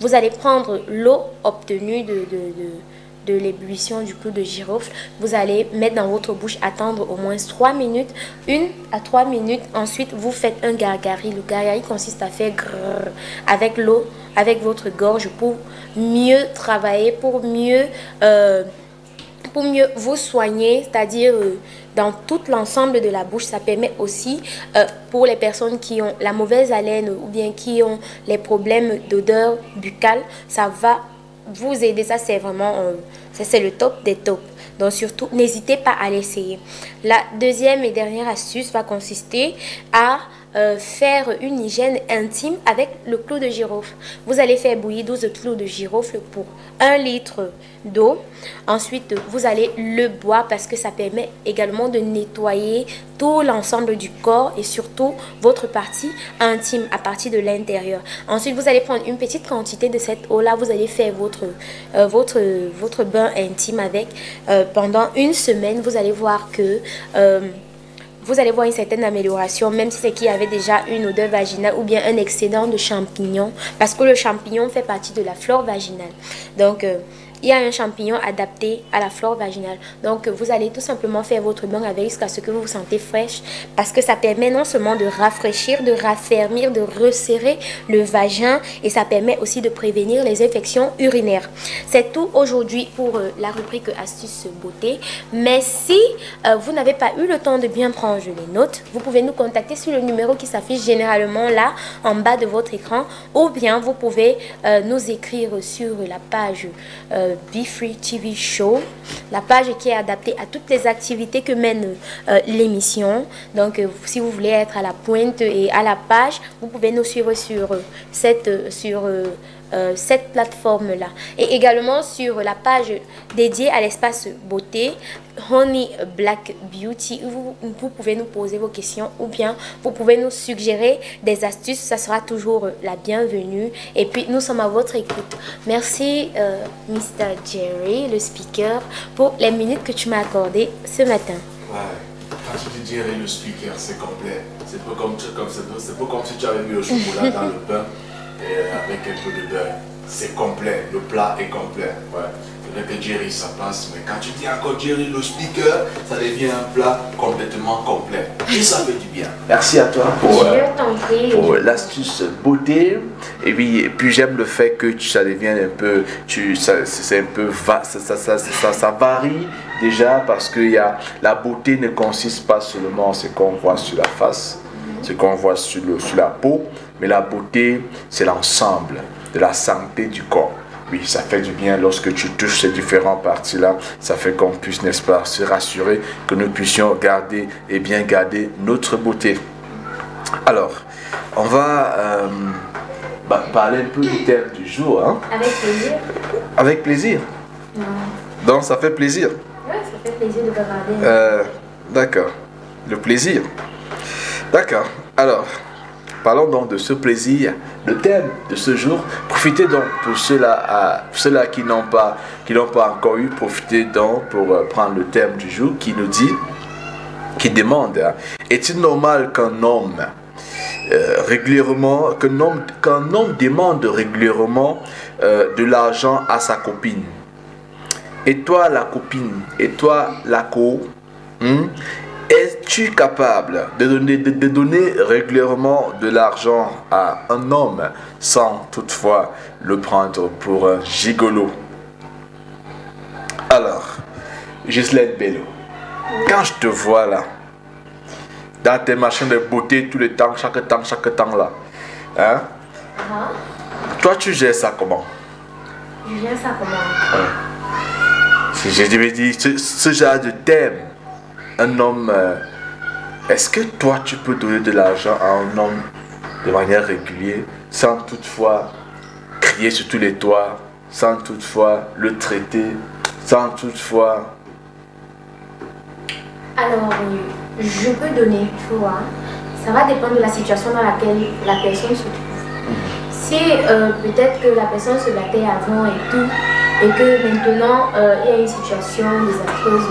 Vous allez prendre l'eau obtenue de l'ébullition du clou de girofle, vous allez mettre dans votre bouche, attendre au moins 3 minutes, 1 à 3 minutes. Ensuite, vous faites un gargari. Le gargari consiste à faire grrr avec l'eau, avec votre gorge pour mieux travailler, pour mieux vous soigner, c'est-à-dire dans tout l'ensemble de la bouche. Ça permet aussi pour les personnes qui ont la mauvaise haleine ou bien qui ont les problèmes d'odeur buccale, ça va vous aider. Ça, c'est vraiment c'est le top des tops. Donc surtout, n'hésitez pas à l'essayer. La deuxième et dernière astuce va consister à faire une hygiène intime avec le clou de girofle. Vous allez faire bouillir 12 clous de girofle pour 1 litre d'eau. Ensuite, vous allez le boire parce que ça permet également de nettoyer tout l'ensemble du corps et surtout votre partie intime à partir de l'intérieur. Ensuite, vous allez prendre une petite quantité de cette eau-là. Vous allez faire votre bain intime avec pendant une semaine. Vous allez voir que vous allez voir une certaine amélioration, même si c'est qu'il y avait déjà une odeur vaginale ou bien un excédent de champignons, parce que le champignon fait partie de la flore vaginale. Donc, il y a un champignon adapté à la flore vaginale. Donc, vous allez tout simplement faire votre bain avec jusqu'à ce que vous vous sentez fraîche, parce que ça permet non seulement de rafraîchir, de raffermir, de resserrer le vagin, et ça permet aussi de prévenir les infections urinaires. C'est tout aujourd'hui pour la rubrique Astuces Beauté. Mais si vous n'avez pas eu le temps de bien prendre les notes, vous pouvez nous contacter sur le numéro qui s'affiche généralement là, en bas de votre écran, ou bien vous pouvez nous écrire sur la page Be Free TV Show, la page qui est adaptée à toutes les activités que mène l'émission. Donc si vous voulez être à la pointe et à la page, vous pouvez nous suivre sur cette plateforme là, et également sur la page dédiée à l'espace beauté Honey Black Beauty, où vous pouvez nous poser vos questions ou bien vous pouvez nous suggérer des astuces. Ça sera toujours la bienvenue, et puis nous sommes à votre écoute. Merci Mr. Jerry, le speaker, pour les minutes que tu m'as accordées ce matin. Ouais, quand tu dis Jerry, le speaker, c'est complet. C'est pas comme si tu avais mis le chocolat dans le pain et avec un peu de beurre. C'est complet, le plat est complet. Ouais. C'est vrai que Jerry ça passe, mais quand tu dis encore Jerry le speaker, ça devient un plat complètement complet. Et ça fait du bien. Merci à toi pour l'astuce beauté. Et puis j'aime le fait que ça devienne un peu, c'est un peu ça varie déjà, parce que la beauté ne consiste pas seulement en ce qu'on voit sur la face, ce qu'on voit sur la peau, mais la beauté, c'est l'ensemble de la santé du corps. Oui, ça fait du bien lorsque tu touches ces différentes parties-là. Ça fait qu'on puisse, n'est-ce pas, se rassurer que nous puissions garder et bien garder notre beauté. Alors, on va parler un peu du thème du jour. Hein? Avec plaisir. Avec plaisir. Non. Donc, ça fait plaisir. Oui, ça fait plaisir de regarder. D'accord. Le plaisir. D'accord. Alors, parlons donc de ce plaisir. Le thème de ce jour, profitez donc pour ceux-là qui n'ont pas encore eu, profitez donc pour prendre le thème du jour qui nous dit, qui demande, hein, est-il normal qu'un homme qu'un homme demande régulièrement de l'argent à sa copine? Et toi la copine, et toi la es-tu capable de donner régulièrement de l'argent à un homme sans toutefois le prendre pour un gigolo? Alors, Ghislaine Bello, quand je te vois là, dans tes machines de beauté tout le temps, chaque temps là, hein? Toi tu gères ça comment? Je gère ça comment? Je devais dire, ce genre de thème, un homme, est-ce que toi tu peux donner de l'argent à un homme de manière régulière sans toutefois crier sur tous les toits, sans toutefois le traiter, sans toutefois... Alors, je peux donner, tu vois. Ça va dépendre de la situation dans laquelle la personne se trouve. Si peut-être que la personne se battait avant et tout, et que maintenant il y a une situation désastreuse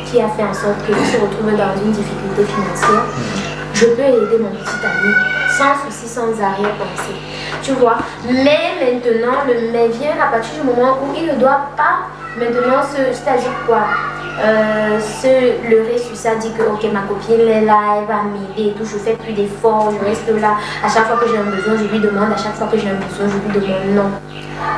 qui a fait en sorte qu'il se retrouve dans une difficulté financière, je peux aider mon petit ami sans souci, sans arrière-pensée. Tu vois, mais maintenant, le mais vient à partir du moment où il ne doit pas maintenant c'est-à-dire quoi, se leurrer sur ça, dire que ok, ma copine est là, elle va m'aider et tout, je fais plus d'efforts, je reste là, à chaque fois que j'ai un besoin, je lui demande, à chaque fois que j'ai un besoin, je lui demande. Non.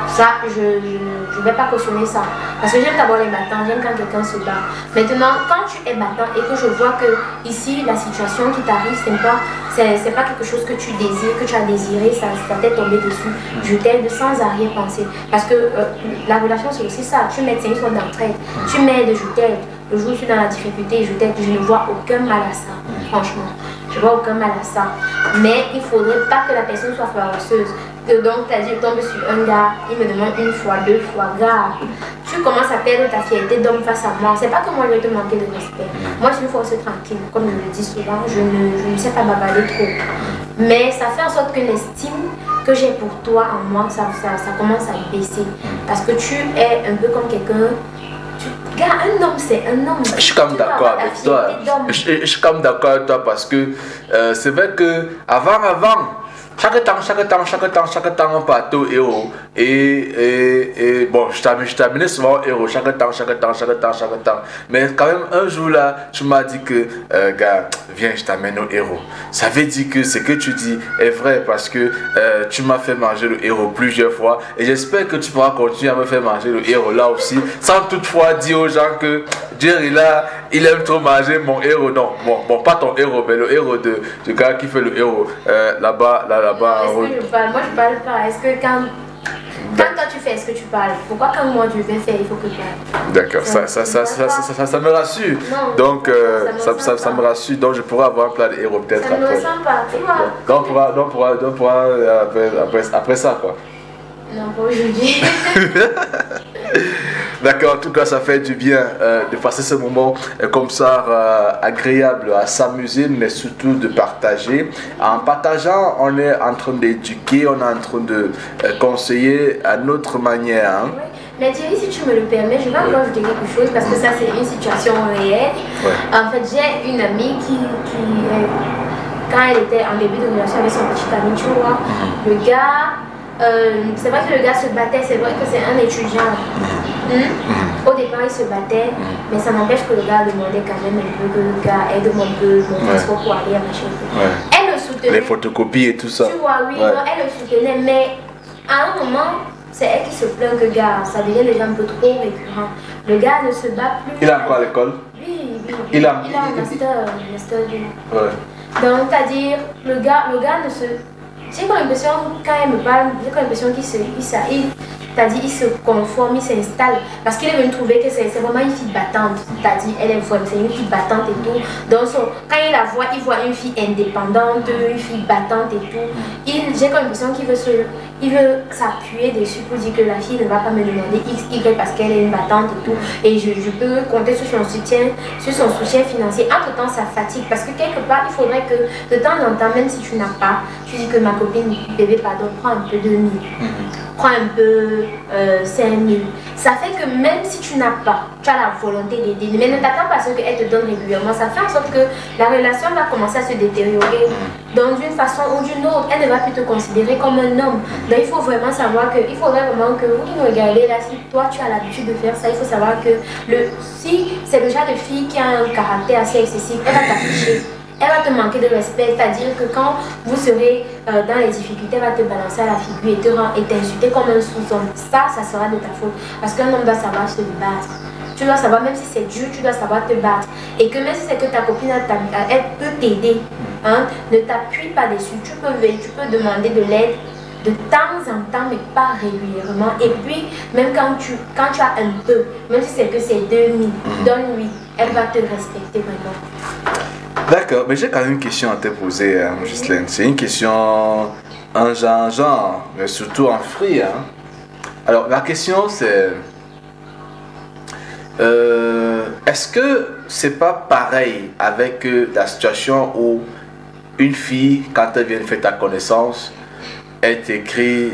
Ça, je ne vais pas cautionner ça. Parce que j'aime d'abord les battants, j'aime quand quelqu'un se bat. Maintenant, quand tu es battant et que je vois que ici, la situation qui t'arrive, c'est pas quelque chose que tu désires, que tu as désiré, ça t'est tombé dessus. Je t'aide sans arrière-pensée. Parce que la relation, c'est aussi ça. Tu m'aides, c'est une sorte d'entraide. Tu m'aides, je t'aide. Le jour où je suis dans la difficulté, je t'aide. Je ne vois aucun mal à ça, franchement. Je vois aucun mal à ça. Mais il ne faudrait pas que la personne soit flaresseuse. Donc, tu as dit, je tombe sur un gars, il me demande une fois, deux fois, gars, tu commences à perdre ta fierté d'homme face à moi. C'est pas que moi je vais te manquer de respect. Moi, je suis une force tranquille, comme je le dis souvent, je ne sais pas bavarder trop. Mais ça fait en sorte que l'estime que j'ai pour toi en moi, ça commence à baisser. Parce que tu es un peu comme quelqu'un. Gars, un homme, c'est un homme. Je suis comme d'accord avec toi. Je suis comme d'accord avec toi parce que c'est vrai que avant, chaque temps, on partait au héros. Et bon, je t'amenais souvent au héros, chaque temps. Mais quand même, un jour là, tu m'as dit que, gars, viens, je t'amène au héros. Ça veut dire que ce que tu dis est vrai parce que tu m'as fait manger le héros plusieurs fois. Et j'espère que tu pourras continuer à me faire manger le héros là aussi, sans toutefois dire aux gens que Jerry là, il aime trop manger mon héros. Non, bon, pas ton héros, mais le héros du gars qui fait le héros là-bas. Moi je parle pas. Est-ce que quand toi tu fais, est-ce que tu parles? Pourquoi quand moi je vais faire, il faut que je parle? D'accord, ça me rassure. Non, donc ça me rassure. Donc je pourrais avoir un plat de héros peut-être après. Ça ne me ressemble pas, tu vois. Donc on pourra après ça quoi. Non, pas aujourd'hui. D'accord, en tout cas ça fait du bien de passer ce moment comme ça agréable à s'amuser mais surtout de partager. En partageant on est en train d'éduquer, on est en train de conseiller à notre manière. Hein. Oui. Mais Thierry, si tu me le permets, je vais encore ajouter quelque chose parce que ça c'est une situation réelle. Ouais. En fait j'ai une amie qui quand elle était en début de relation avec son petit ami, tu vois, le gars, c'est vrai que le gars se battait, c'est vrai que c'est un étudiant. Au départ il se battait, mais ça n'empêche que le gars demandait quand même un peu que le gars aide-moi un peu mon transport pour aller à ma chérie. Elle le soutenait. Les photocopies et tout ça. Tu vois, oui, non, elle le soutenait, mais à un moment, c'est elle qui se plaint que gars, ça devient déjà un peu trop récurrent. Le gars ne se bat plus. Il a quoi à l'école? Oui. Il a un master 2. Ouais. Donc, c'est-à-dire, le gars ne se... j'ai comme l'impression, quand elle me parle, j'ai comme l'impression qu'il c'est-à-dire il se conforme, il s'installe parce qu'il est venu trouver que c'est vraiment une fille battante, c'est-à-dire elle est vraiment, c'est une fille battante et tout. Donc quand il la voit, il voit une fille indépendante, une fille battante et tout. J'ai comme l'impression qu'il veut s'appuyer dessus pour dire que la fille ne va pas me demander X, Y parce qu'elle est une battante et tout. Et je peux compter sur son soutien financier. Entre temps, ça fatigue parce que quelque part, il faudrait que de temps en temps, même si tu n'as pas, tu dis que ma copine, bébé, pardon, prends un peu de 2000. Prends un peu 5000. Ça fait que même si tu n'as pas, tu as la volonté d'aider, mais ne t'attends pas à ce qu'elle te donne régulièrement. Ça fait en sorte que la relation va commencer à se détériorer dans une façon ou d'une autre. Elle ne va plus te considérer comme un homme. Donc il faut vraiment savoir que, il faudrait vraiment que vous qui nous regardez là, si toi tu as l'habitude de faire ça, il faut savoir que si c'est le genre de fille qui a un caractère assez excessif, elle va t'afficher. Elle va te manquer de respect, c'est-à-dire que quand vous serez dans les difficultés, elle va te balancer à la figure et t'insulter comme un sous-homme. Ça sera de ta faute. Parce qu'un homme doit savoir se battre. Tu dois savoir, même si c'est dur, tu dois savoir te battre. Et que même si c'est que ta copine, elle peut t'aider, hein, ne t'appuie pas dessus. Tu peux demander de l'aide de temps en temps, mais pas régulièrement. Et puis, même quand tu as un peu, même si c'est que c'est 2000, donne-lui. Elle va te respecter vraiment. D'accord, mais j'ai quand même une question à te poser, Ghislaine. C'est une question en genre, mais surtout en free. Hein. Alors, la question c'est... est-ce que c'est pas pareil avec la situation où une fille, quand elle vient de faire ta connaissance, elle t'écrit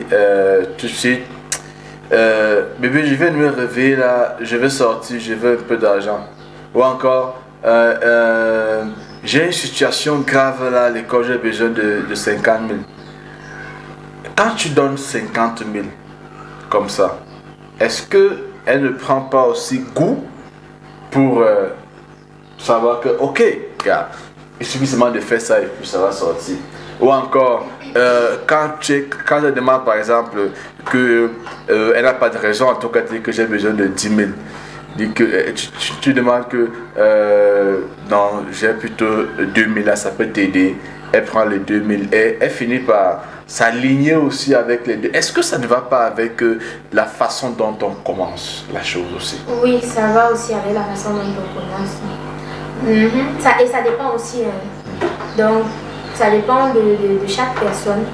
tout de suite bébé, je viens de me réveiller là, je vais sortir, je veux un peu d'argent. Ou encore, j'ai une situation grave là à l'école, j'ai besoin de 50 000. Quand tu donnes 50 000 comme ça, est-ce qu'elle ne prend pas aussi goût pour savoir que, ok, gars, il suffit seulement de faire ça et puis ça va sortir. Ou encore, quand elle demande par exemple qu'elle n'a pas de raison, en tout cas, que j'ai besoin de 10 000. Que tu demandes que non, j'ai plutôt 2000 là, ça peut t'aider. Elle prend les 2000 et elle finit par s'aligner aussi avec les deux. Est-ce que ça ne va pas avec la façon dont on commence la chose aussi? Oui, ça va aussi avec la façon dont on commence. Et ça dépend aussi. Donc, ça dépend de chaque personne.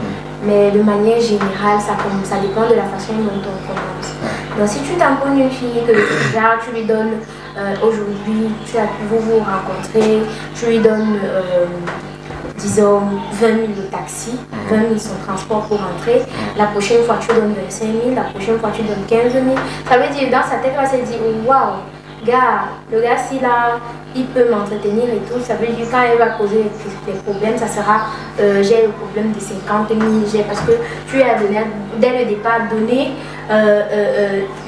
Mais de manière générale, ça dépend de la façon dont on commence. Donc si tu t'empoignes une fille que déjà tu lui donnes aujourd'hui, vous rencontrez, tu lui donnes disons 20 000 de taxi, 20 000 son transport pour rentrer, la prochaine fois tu donnes 25 000, la prochaine fois tu donnes 15 000, ça veut dire dans sa tête elle va se dire waouh, le gars si là il peut m'entretenir et tout, ça veut dire quand elle va poser des problèmes, ça sera j'ai le problème de 50 000, parce que tu as donné, dès le départ donné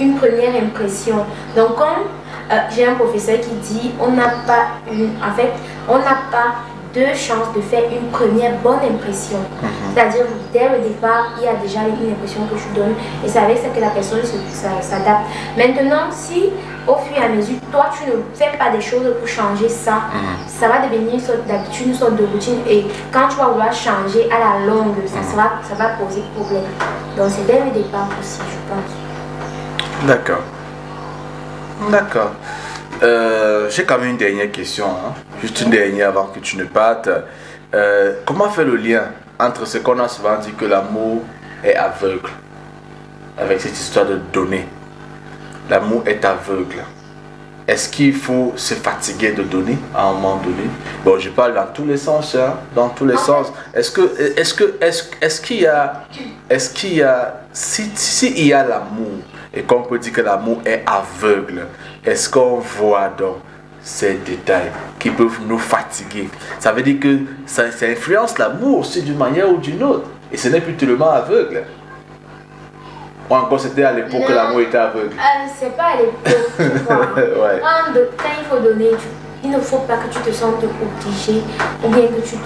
une première impression. Donc comme j'ai un professeur qui dit on n'a pas deux chances de faire une première bonne impression. C'est-à-dire, dès le départ, il y a déjà une impression que tu donnes et c'est avec ça que la personne s'adapte. Maintenant, si au fur et à mesure, toi, tu ne fais pas des choses pour changer ça, ça va devenir une sorte d'habitude, une sorte de routine et quand tu vas vouloir changer à la longue, ça va poser problème. Donc, c'est dès le départ aussi, je pense. D'accord. D'accord. J'ai quand même une dernière question, hein. Juste une dernière avant que tu ne partes. Comment faire le lien entre ce qu'on a souvent dit que l'amour est aveugle, avec cette histoire de donner? L'amour est aveugle. Est-ce qu'il faut se fatiguer de donner à un moment donné? Bon, je parle dans tous les sens, hein, dans tous les sens. Est-ce qu'il y a, s'il y a l'amour et qu'on peut dire que l'amour est aveugle, est-ce qu'on voit donc ces détails qui peuvent nous fatiguer? Ça veut dire que ça influence l'amour aussi d'une manière ou d'une autre. Et ce n'est plus tellement aveugle. Ou encore c'était à l'époque que l'amour était aveugle. C'est pas à l'époque. Ouais. Quand il faut donner, il ne faut pas que tu te sentes obligé ou bien que tu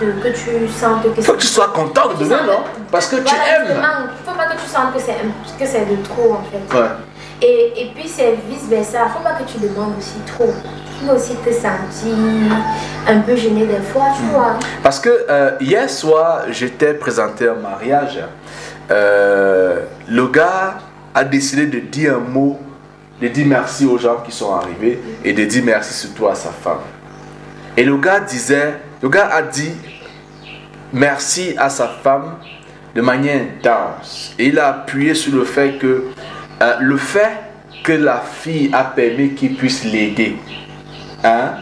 sentes que faut que tu sois content de donner, non? Parce que tu aimes. Il ne faut pas que tu sentes que c'est de trop en fait. Ouais. Et puis c'est vice versa, il ne faut pas que tu demandes aussi trop. tu m'as aussi te sentir un peu gêné des fois, tu vois. Parce que hier soir, j'étais présenté un mariage. Le gars a décidé de dire un mot, de dire merci aux gens qui sont arrivés et de dire merci surtout à sa femme. Et le gars a dit merci à sa femme de manière intense. Et il a appuyé sur le fait que la fille a permis qu'il puisse l'aider. Hein?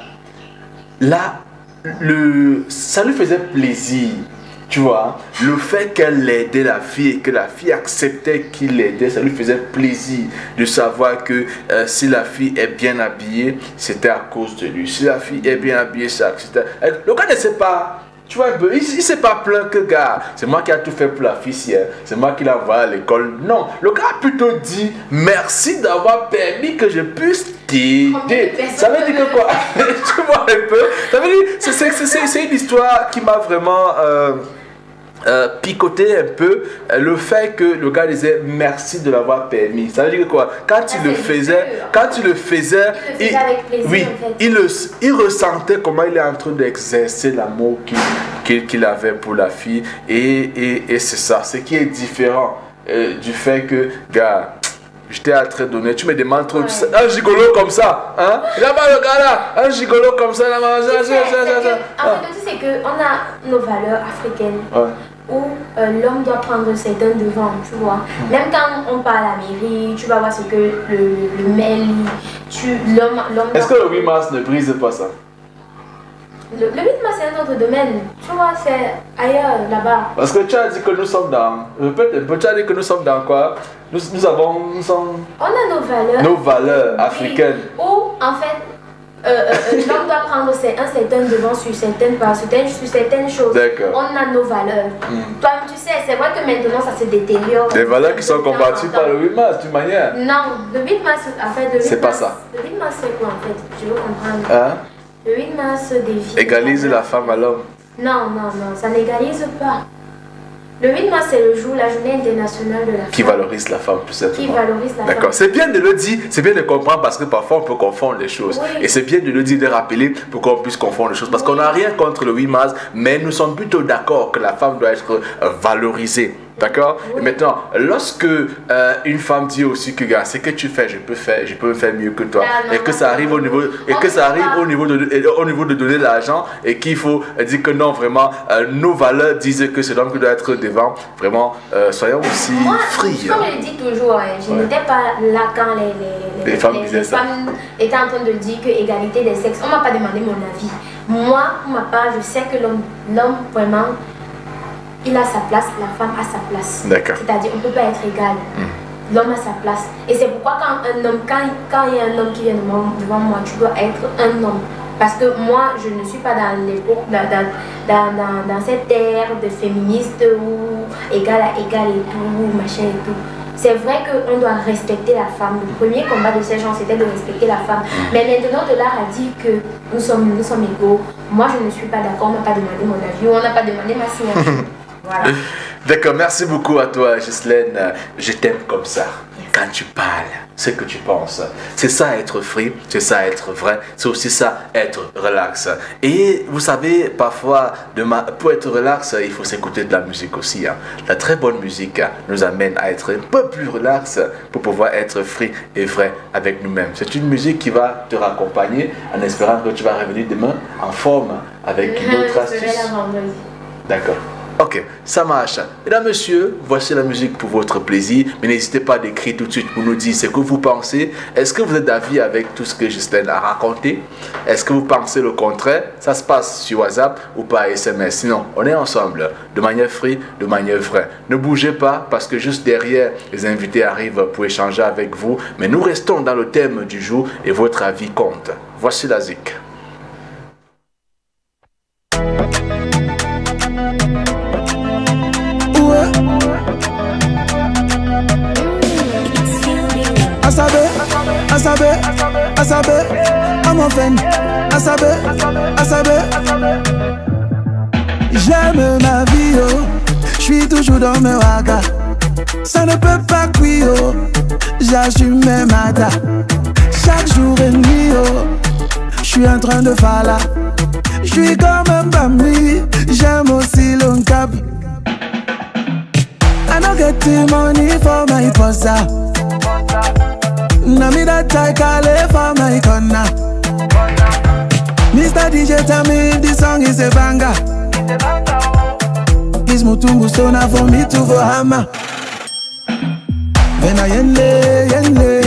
Là, ça lui faisait plaisir. Tu vois, le fait qu'elle aidait la fille et que la fille acceptait qu'il l'aidait, ça lui faisait plaisir de savoir que si la fille est bien habillée, c'était à cause de lui. Si la fille est bien habillée, c'était... Le gars ne sait pas, tu vois un peu, il ne s'est pas plaint que gars, c'est moi qui ai tout fait pour la fille, hein, c'est moi qui l'ai envoyé à l'école. Non, le gars a plutôt dit merci d'avoir permis que je puisse t'aider. Ça veut dire que quoi? Tu vois un peu, ça veut dire, c'est une histoire qui m'a vraiment... picoter un peu le fait que le gars disait merci de l'avoir permis. Ça veut dire que quoi? Quand tu le faisais, il ressentait comment il est en train d'exercer l'amour qu'il avait pour la fille. Et c'est ça, ce qui est différent du fait que, gars, j'étais à te donner, tu me demandes trop, un gigolo comme ça, hein? Là-bas le gars là, un gigolo comme ça, là-bas. En fait, c'est qu'on a nos valeurs africaines. Où l'homme doit prendre certains devants, tu vois. Même quand on parle à la mairie, tu vas voir ce que le maire lit, l'homme... Est-ce que le 8 mars ne brise pas ça? Le 8 mars, c'est un autre domaine, tu vois, c'est ailleurs, là-bas. Parce que tu as dit que nous sommes dans... Répète un peu, tu as dit que nous sommes dans quoi? Nous sommes... On a nos valeurs. Nos valeurs africaines. Oui. Où, en fait... l'homme doit prendre un certain devant sur certaines choses. On a nos valeurs. Toi, tu sais, c'est vrai que maintenant ça se détériore. Des valeurs qui sont combattues par le 8 mars, d'une manière. Non, le 8 mars, en fait, c'est pas ça. Le 8 mars, c'est quoi en fait? Je veux comprendre. Hein? Le 8 mars dévie. Égalise la femme à l'homme. Non, ça n'égalise pas. Le 8 mars, c'est le jour, la journée internationale de la femme. Qui valorise la femme, tout simplement. Qui valorise la femme. D'accord. C'est bien de le dire, c'est bien de comprendre parce que parfois on peut confondre les choses. Oui. Et c'est bien de le dire, de rappeler pour qu'on puisse confondre les choses. Parce qu'on n'a rien contre le 8 mars, mais nous sommes plutôt d'accord que la femme doit être valorisée. D'accord? Oui. Et maintenant, lorsque une femme dit aussi que gars, ce que tu fais, je peux faire mieux que toi, et que ça arrive au niveau de donner de l'argent, et qu'il faut dire que non, vraiment, nos valeurs disent que c'est l'homme qui doit être devant. Vraiment, soyons aussi free. Comme je le dis toujours, je n'étais pas là quand les femmes étaient en train de dire que égalité des sexes. On m'a pas demandé mon avis. Moi, pour ma part, je sais que l'homme vraiment, il a sa place, la femme a sa place. C'est-à-dire, on ne peut pas être égal. L'homme a sa place. Et c'est pourquoi quand il y a un homme qui vient devant moi, tu dois être un homme. Parce que moi, je ne suis pas dans l'époque, dans cette ère de féministe où égal à égal et tout, machin et tout. C'est vrai qu'on doit respecter la femme. Le premier combat de ces gens, c'était de respecter la femme. Mais maintenant, de là à dire que nous sommes égaux, moi, je ne suis pas d'accord. On n'a pas demandé mon avis, on n'a pas demandé ma signature. Voilà. D'accord, merci beaucoup à toi, Ghislaine. Je t'aime comme ça. Quand tu parles, ce que tu penses, c'est ça être free, c'est ça être vrai, c'est aussi ça être relax. Et vous savez, parfois, pour être relax, il faut s'écouter de la musique aussi. La très bonne musique nous amène à être un peu plus relax pour pouvoir être free et vrai avec nous-mêmes. C'est une musique qui va te raccompagner en espérant que tu vas revenir demain en forme avec une autre astuce. D'accord. Ok, ça marche. Mesdames, messieurs, voici la musique pour votre plaisir. Mais n'hésitez pas à écrire tout de suite pour nous dire ce que vous pensez. Est-ce que vous êtes d'avis avec tout ce que Ghislaine a raconté? Est-ce que vous pensez le contraire? Ça se passe sur WhatsApp ou par SMS. Sinon, on est ensemble, de manière free, de manière vraie. Ne bougez pas parce que juste derrière, les invités arrivent pour échanger avec vous. Mais nous restons dans le thème du jour et votre avis compte. Voici la zik. Asabe, I'm a fan. Asabe. J'aime ma vie, oh. J'suis toujours dans mes wagas. Ça ne peut pas cuire, oh. J'assume mes matas. Chaque jour et nuit, oh. suis en train de faire là. Je suis comme un bambi, j'aime aussi le cap. I don't get the money for my posa. Now me that I call it for my corner. Mr. DJ tell me if the song is a banger. This Mutumbu Sona for me to go hammer. When I yele, yele,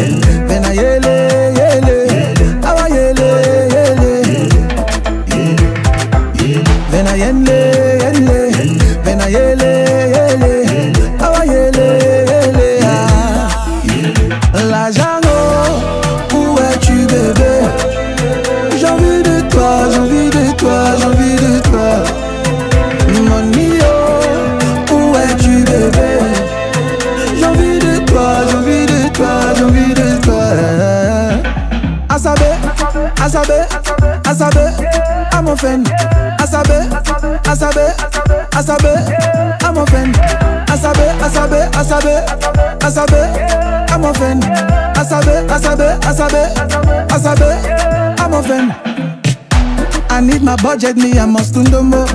when I yele, yele, awa yele, yele, when I yele, yele, when I yele, yele, awa yele, yele, l'argent, où es-tu bébé? J'ai envie de toi, j'ai envie de toi, j'ai envie de toi. Money, oh, où es-tu bébé? J'ai envie de toi, j'ai envie de toi, j'ai envie de toi. Asabe, Asabe, Asabe, I'm a fan. Asabe, Asabe, Asabe, I'm a fan. Asabe, Asabe, Asabe, Asabe, I'm a fan. Asabe, Asabe, Asabe, Asabe, I'm a fan. I need my budget, me I must do more.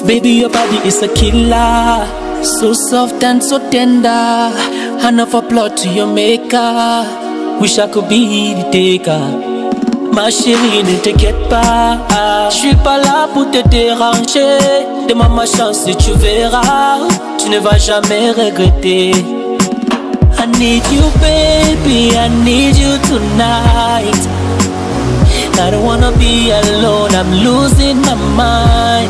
Baby, your body is a killer, so soft and so tender. Enough applaud to your maker. Wish I could be the taker. Ma chérie, ne t'inquiète pas, je suis pas là pour te déranger. Demande ma chance et tu verras, tu ne vas jamais regretter. I need you, baby, I need you tonight. I don't wanna be alone, I'm losing my mind.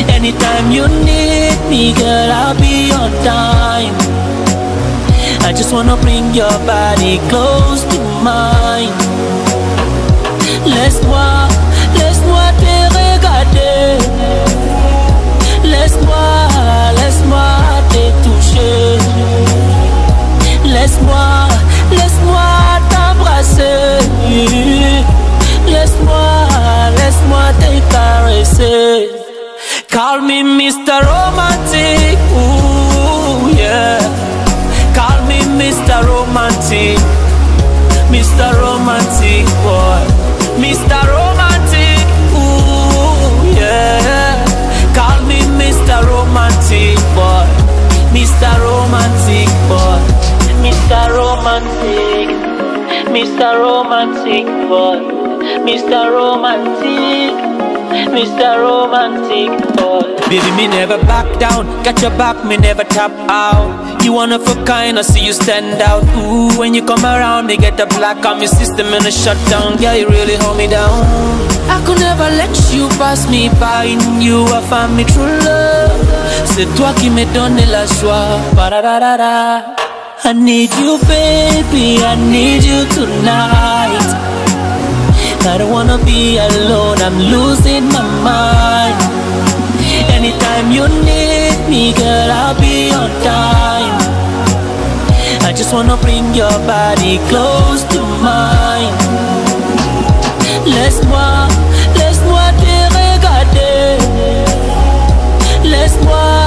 Anytime you need me, girl, I'll be on time. I just wanna bring your body close to mine. Laisse-moi te regarder. Laisse-moi te toucher. Laisse-moi t'embrasser. Laisse-moi te caresser. Call me Mr. Romantic, ooh yeah. Call me Mr. Romantic, Mr. Romantic boy, Mr. Romantic, ooh yeah. Call me Mr. Romantic boy, Mr. Romantic boy, Mr. Romantic, Mr. Romantic boy, Mr. Romantic. Mr. Romantic boy. Baby, me never back down. Got your back, me never tap out. You one of a kind, I see you stand out. Ooh, when you come around, me get the black on my system and a shutdown. Yeah, you really hold me down. I could never let you pass me by. In you, I found me true love. C'est toi qui me donne la joie. Ba-da-da-da-da. I need you, baby, I need you tonight. I don't wanna be alone, I'm losing my mind. Anytime you need me, girl, I'll be on time. I just wanna bring your body close to mine. Laisse-moi te regarder. Laisse-moi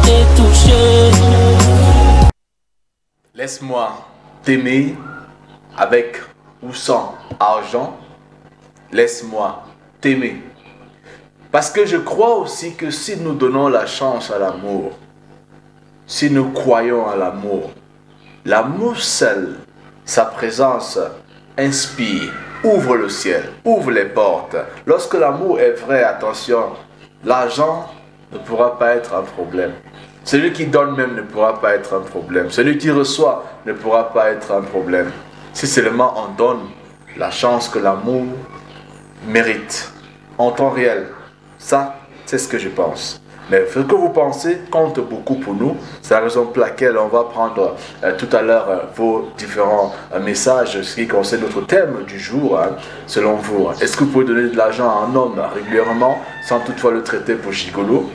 te toucher. Laisse-moi t'aimer avec ou sans argent. Laisse-moi t'aimer. Parce que je crois aussi que si nous donnons la chance à l'amour, si nous croyons à l'amour, l'amour seul, sa présence inspire, ouvre le ciel, ouvre les portes. Lorsque l'amour est vrai, attention, l'argent ne pourra pas être un problème. Celui qui donne même ne pourra pas être un problème. Celui qui reçoit ne pourra pas être un problème. Si seulement on donne la chance que l'amour mérite en temps réel. Ça, c'est ce que je pense. Mais ce que vous pensez compte beaucoup pour nous. C'est la raison pour laquelle on va prendre tout à l'heure vos différents messages, ce qui concerne notre thème du jour. Selon vous, est-ce que vous pouvez donner de l'argent à un homme régulièrement sans toutefois le traiter pour gigolo?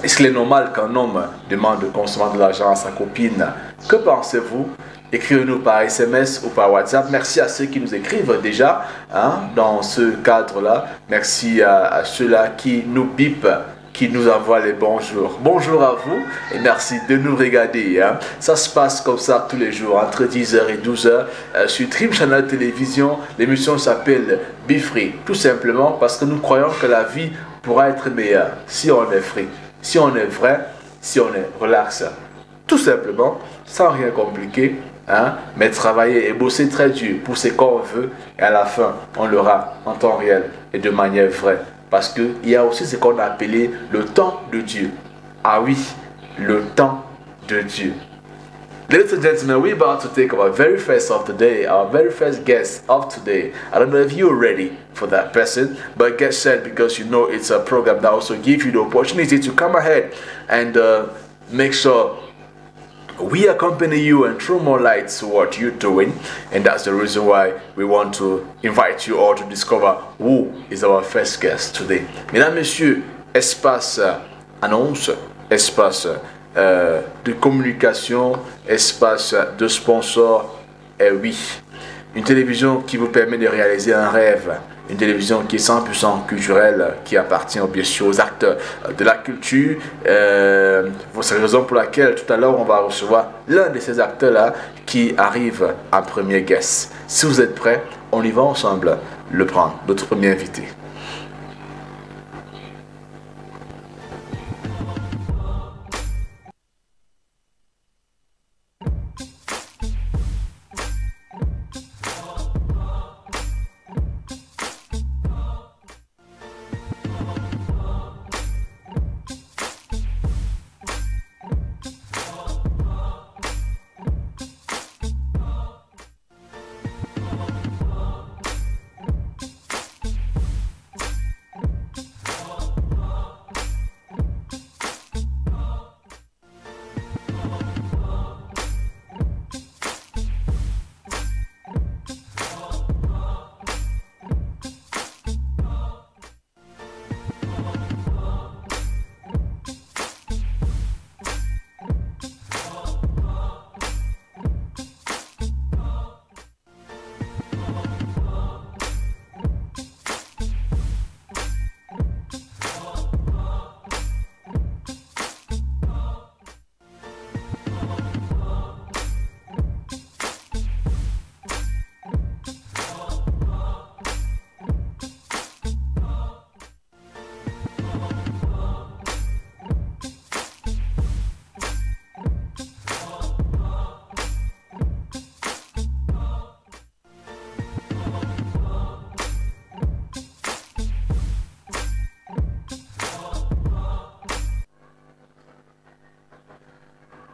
Est-ce qu'il est normal qu'un homme demande de consommer de l'argent à sa copine? Que pensez-vous? Écrivez-nous par SMS ou par WhatsApp. Merci à ceux qui nous écrivent déjà dans ce cadre-là. Merci à ceux-là qui nous bipent, qui nous envoient les bonjours. Bonjour à vous et merci de nous regarder. Ça se passe comme ça tous les jours, entre 10h et 12h sur Dream Channel Télévision. L'émission s'appelle Be Free, tout simplement parce que nous croyons que la vie pourra être meilleure si on est free, si on est vrai, si on est relax. Tout simplement, sans rien compliquer. Mais travailler et bosser très dur pour ce qu'on veut et à la fin on l'aura en temps réel et de manière vraie, parce qu'il y a aussi ce qu'on a appelé le temps de Dieu. Ah oui, le temps de Dieu. Ladies and gentlemen, we're about to take our very first of today, our very first guest of today. I don't know if you're ready for that person, but get set, because you know it's a program that also gives you the opportunity to come ahead and make sure we accompany you and throw more light to what you're doing, and that's the reason why we want to invite you all to discover who is our first guest today. Mesdames, Messieurs, espace annonce, espace de communication, espace de sponsor, et oui, une télévision qui vous permet de réaliser un rêve. Une télévision qui est 100% culturelle, qui appartient bien sûr aux acteurs de la culture. C'est la raison pour laquelle tout à l'heure on va recevoir l'un de ces acteurs-là qui arrive en premier guest. Si vous êtes prêts, on y va ensemble le prendre, notre premier invité.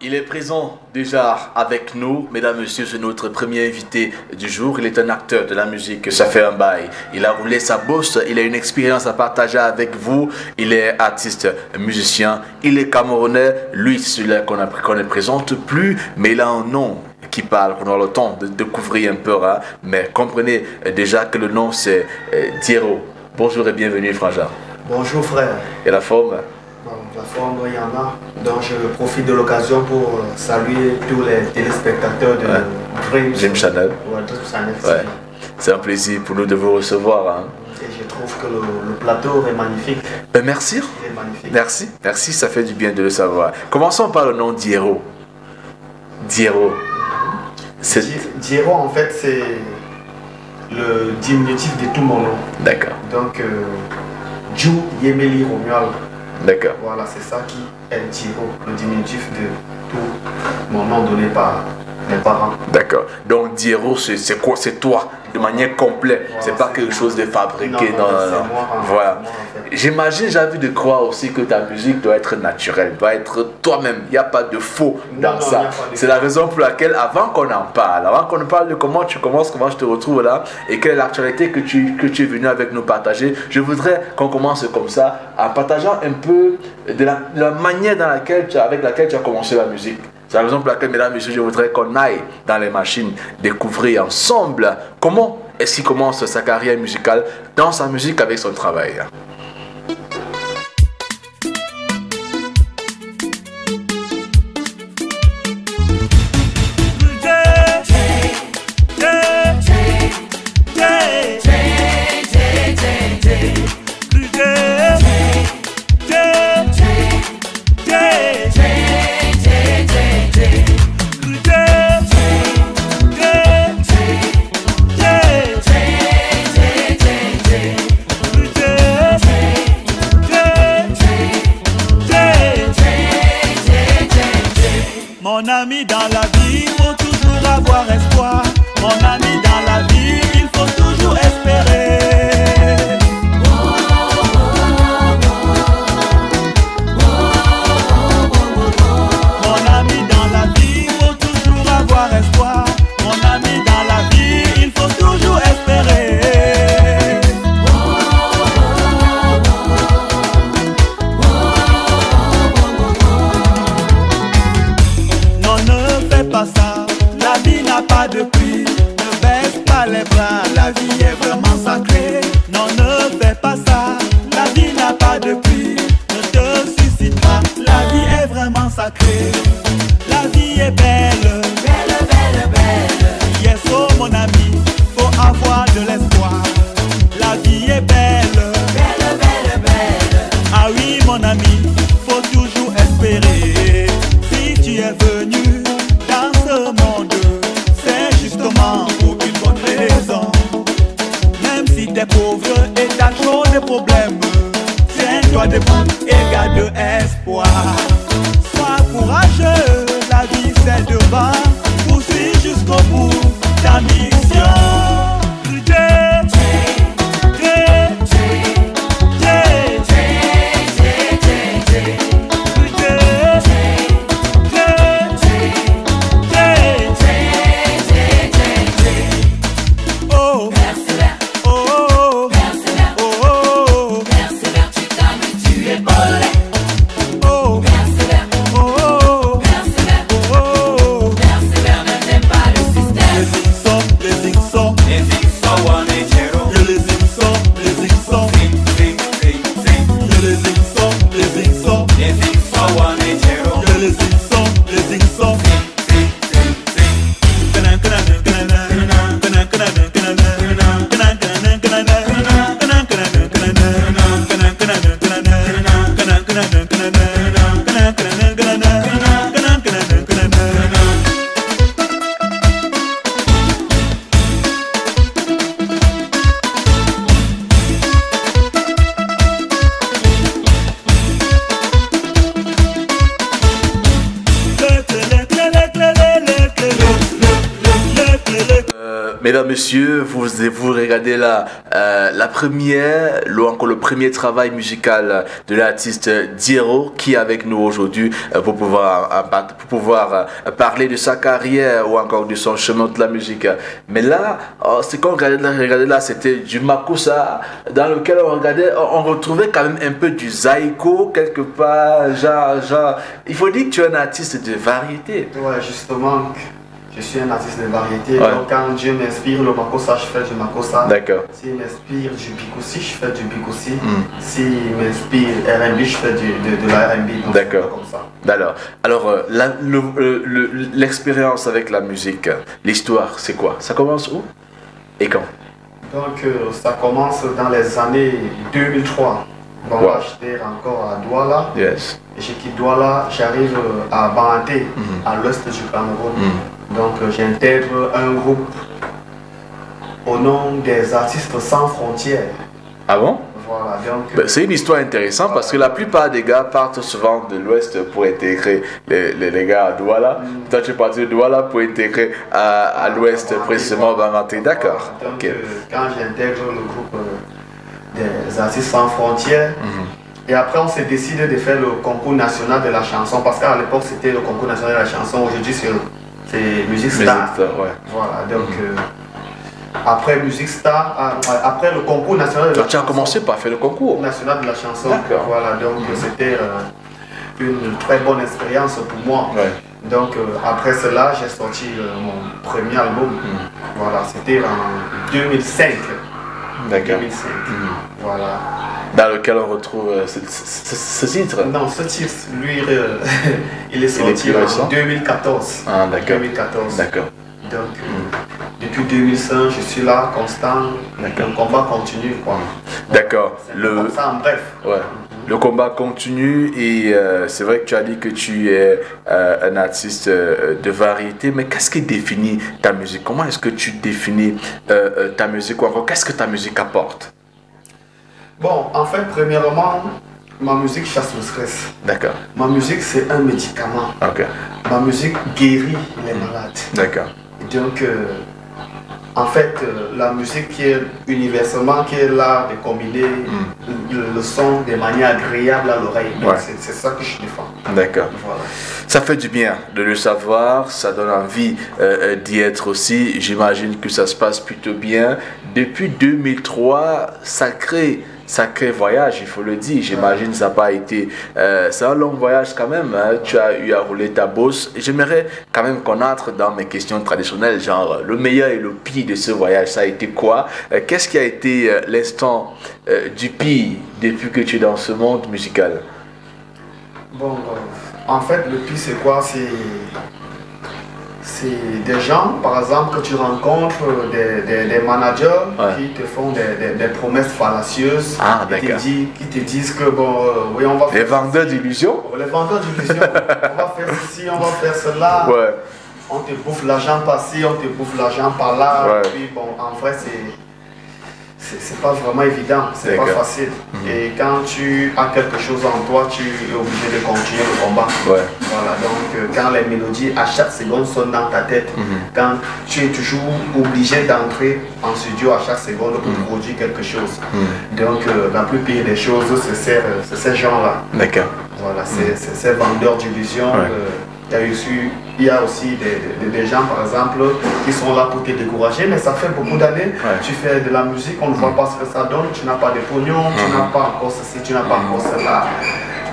Il est présent déjà avec nous, mesdames, messieurs, c'est notre premier invité du jour. Il est un acteur de la musique, ça fait un bail. Il a roulé sa bosse, il a une expérience à partager avec vous. Il est artiste, musicien, il est camerounais. Lui, celui-là qu'on ne présente plus, mais il a un nom qui parle, qu'on a le temps de découvrir un peu. Mais comprenez déjà que le nom c'est Diero. Bonjour et bienvenue, Frangin. Bonjour, frère. Et la forme? Bon, la forme, il y en a. Donc je profite de l'occasion pour saluer tous les téléspectateurs de Dream Channel. Ouais, Dream Channel. Ouais. C'est un plaisir pour nous de vous recevoir. Et je trouve que le plateau est magnifique. Merci. Il est magnifique. Merci, merci, ça fait du bien de le savoir. Commençons par le nom Diero. Diero. Diero, en fait, c'est le diminutif de tout mon nom. D'accord. Donc, Djou Yemeli Romuald. D'accord. Voilà, c'est ça qui est Diero, le diminutif de tout mon nom donné par mes parents. D'accord. Donc, Diero, c'est quoi? C'est toi, de manière complète. Voilà, c'est pas quelque chose de fabriqué. Non. Moi, voilà. Moi, en fait. j'imagine, j'ai envie de croire aussi que ta musique doit être naturelle, doit être toi-même. Il n'y a pas de faux dans ça. C'est la raison pour laquelle, avant qu'on en parle, avant qu'on parle de comment tu commences, comment je te retrouve là, et quelle est l'actualité que tu es venu avec nous partager, je voudrais qu'on commence comme ça, en partageant un peu de la manière avec laquelle tu as commencé la musique. C'est la raison pour laquelle, mesdames et messieurs, je voudrais qu'on aille dans les machines découvrir ensemble comment est-ce qu'il commence sa carrière musicale, dans sa musique avec son travail. Mon ami, dans la vie, il faut toujours avoir espoir. Mon ami, dans la vie, il faut toujours espérer. Mon ami, dans la vie, il faut toujours avoir espoir. Mon ami, dans la vie, il faut toujours espérer. Pas ça, la vie n'a pas de prix. Ne baisse pas les bras, la vie est vraiment sacrée. Non, ne fais pas ça, la vie n'a pas de prix. Ne te suicide pas, la vie est vraiment sacrée. La vie est belle, belle, belle, belle. Yes, oh mon ami, faut avoir de l'espoir. La vie est belle, belle, belle, belle. Ah oui mon ami, faut toujours espérer. Si tu es venu dans ce monde, c'est justement pour une bonne raison. Même si t'es pauvre et t'as trop de problèmes, tiens-toi debout et garde espoir. Sois courageux, la vie c'est devant. Poursuis jusqu'au bout ta mission. Mesdames, Messieurs, vous regardez la première, encore le premier travail musical de l'artiste Diero qui est avec nous aujourd'hui pour pouvoir parler de sa carrière ou encore de son chemin de la musique. Mais là, ce qu'on regardait là, c'était du Makossa dans lequel on retrouvait quand même un peu du Zaïko quelque part, genre. Il faut dire que tu es un artiste de variété. Ouais, justement. Je suis un artiste de variété, ouais. Donc quand Dieu m'inspire le Makossa, je fais du Makossa. D'accord. S'il m'inspire du Bikoussi, je fais du Bikoussi. S'il m'inspire R&B, je fais de la R&B. D'accord. Comme ça. Alors, l'expérience avec la musique, l'histoire, c'est quoi? Ça commence où et quand? Donc ça commence dans les années 2003. Bon, wow. J'étais encore à Douala. Yes. Et j'ai quitté Douala, j'arrive à Banté, à l'ouest du Cameroun. Donc j'intègre un groupe au nom des Artistes Sans Frontières. Ah bon? Voilà, donc... C'est une histoire intéressante parce que la plupart des gars partent souvent de l'ouest pour intégrer les gars à Douala. Toi tu es parti de Douala pour intégrer à l'ouest, précisément Banté. D'accord. Donc quand j'intègre le groupe des artistes sans frontières. Et après, on s'est décidé de faire le concours national de la chanson, parce qu'à l'époque, c'était le concours national de la chanson. Aujourd'hui, c'est Musique Star. Voilà, donc après Musique Star, après le concours national de la chanson. Tu as commencé par faire le concours national de la chanson. Voilà, donc c'était une très bonne expérience pour moi. Donc après cela, j'ai sorti mon premier album. Voilà, c'était en 2005. D'accord. 2005. Voilà. Dans lequel on retrouve ce titre. Non, ce titre, lui, il est sorti en 2014. Ah, d'accord. 2014. D'accord. Donc, depuis 2005, je suis là, constant. Le combat continue, quoi. D'accord. Comme ça, en bref. Ouais. Le combat continue et c'est vrai que tu as dit que tu es un artiste de variété, mais qu'est-ce qui définit ta musique? Comment est-ce que tu définis ta musique ou encore qu'est-ce que ta musique apporte? Bon, en fait, premièrement, ma musique chasse le stress. D'accord. Ma musique, c'est un médicament. Ok. Ma musique guérit les malades. D'accord. Donc, en fait, la musique qui est universellement, qui est l'art de combiner le son de manière agréable à l'oreille. C'est ça que je défends. D'accord. Voilà. Ça fait du bien de le savoir, ça donne envie d'y être aussi. J'imagine que ça se passe plutôt bien. Depuis 2003, sacré voyage, il faut le dire. J'imagine que ça n'a pas été... c'est un long voyage quand même. Hein. Tu as eu à rouler ta bosse. J'aimerais quand même qu'on entre dans mes questions traditionnelles, genre le meilleur et le pire de ce voyage, ça a été quoi? Qu'est-ce qui a été l'instant du pire depuis que tu es dans ce monde musical? Bon, en fait, le pire c'est quoi? C'est des gens, par exemple, que tu rencontres, des managers qui te font des promesses fallacieuses, qui te disent que bon, oui, on va faire... Les vendeurs d'illusions? Les vendeurs d'illusions. On va faire ceci, on va faire cela. On te bouffe l'argent par-ci, on te bouffe l'argent par-là. Puis bon, en vrai, c'est pas vraiment évident, c'est pas facile. Et quand tu as quelque chose en toi, tu es obligé de continuer le combat. Voilà, donc quand les mélodies à chaque seconde sonnent dans ta tête, quand tu es toujours obligé d'entrer en studio à chaque seconde pour produire quelque chose. Donc la plus pire des choses, c'est ces gens-là. D'accord. Voilà, c'est ces vendeurs d'illusions. Il y a aussi des gens, par exemple, qui sont là pour te décourager, mais ça fait beaucoup d'années. Tu fais de la musique, on ne voit pas ce que ça donne, tu n'as pas de pognon, tu n'as pas encore ceci, tu n'as pas encore cela.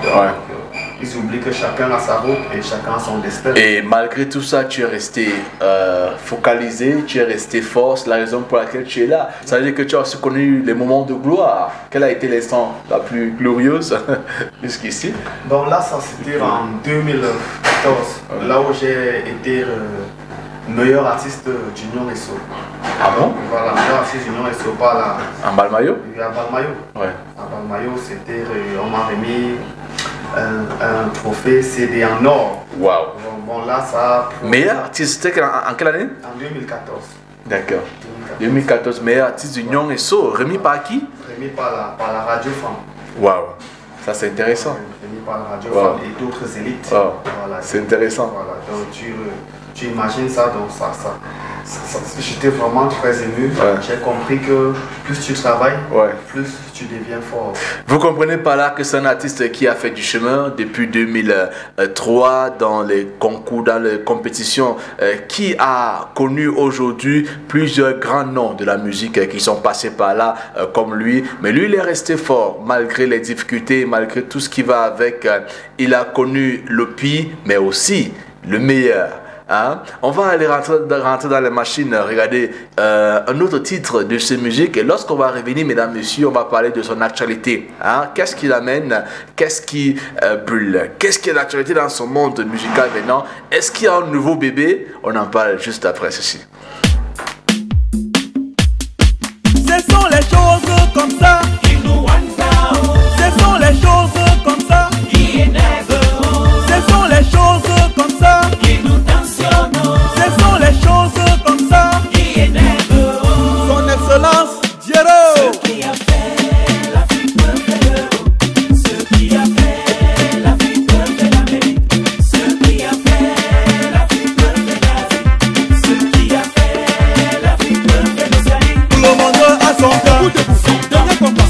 Donc, ils oublient que chacun a sa route et chacun a son destin. Et malgré tout ça, tu es resté focalisé, tu es resté fort. C'est la raison pour laquelle tu es là. Ça veut dire que tu as aussi connu les moments de gloire. Quel a été l'instant la plus glorieuse jusqu'ici? Donc là, ça c'était en 2014, là où j'ai été meilleur artiste d'Union Esso. Ah bon? Voilà, meilleur artiste d'Union Esso, pas là. En Balmayo? Oui, à Balmayo. À Balmayo, c'était, on m'a remis un trophée CD en or. Waouh! Bon, là, ça. Meilleur artiste, c'était en quelle année? En 2014. D'accord. 2014, meilleur artiste d'Union Esso, remis par qui? Remis par la Radio Femme. Waouh! Ça, c'est intéressant. Remis par la Radio Femme et d'autres élites. Voilà, c'est intéressant. Voilà, donc tu imagines ça, donc ça j'étais vraiment très ému. J'ai compris que plus tu travailles, plus tu deviens fort. Vous comprenez par là que c'est un artiste qui a fait du chemin depuis 2003 dans les concours, dans les compétitions, qui a connu aujourd'hui plusieurs grands noms de la musique qui sont passés par là comme lui. Mais lui, il est resté fort malgré les difficultés, malgré tout ce qui va avec. Il a connu le pire, mais aussi le meilleur. Hein? On va aller rentrer dans les machines, regarder un autre titre de ces musiques. Et lorsqu'on va revenir, mesdames, messieurs, on va parler de son actualité. Hein? Qu'est-ce qui l'amène? Qu'est-ce qui brûle? Qu'est-ce qui est l'actualité dans son monde musical maintenant? Est-ce qu'il y a un nouveau bébé? On en parle juste après ceci. Ce sont les choses comme ça qui nous rendent. Ce sont les choses comme ça qui énervent. Ce sont les choses comme ça qui nous tensionnent. Ce sont les choses comme ça qui énervent. Son Excellence Diero. Ce qui a fait l'Afrique préférée. Ce qui a fait l'Afrique préférée l'Amérique. Ce qui a fait l'Afrique préférée l'Asie. Ce qui a fait l'Afrique préférée l'Océanie. Tout le monde a son temps. Son dernier combat.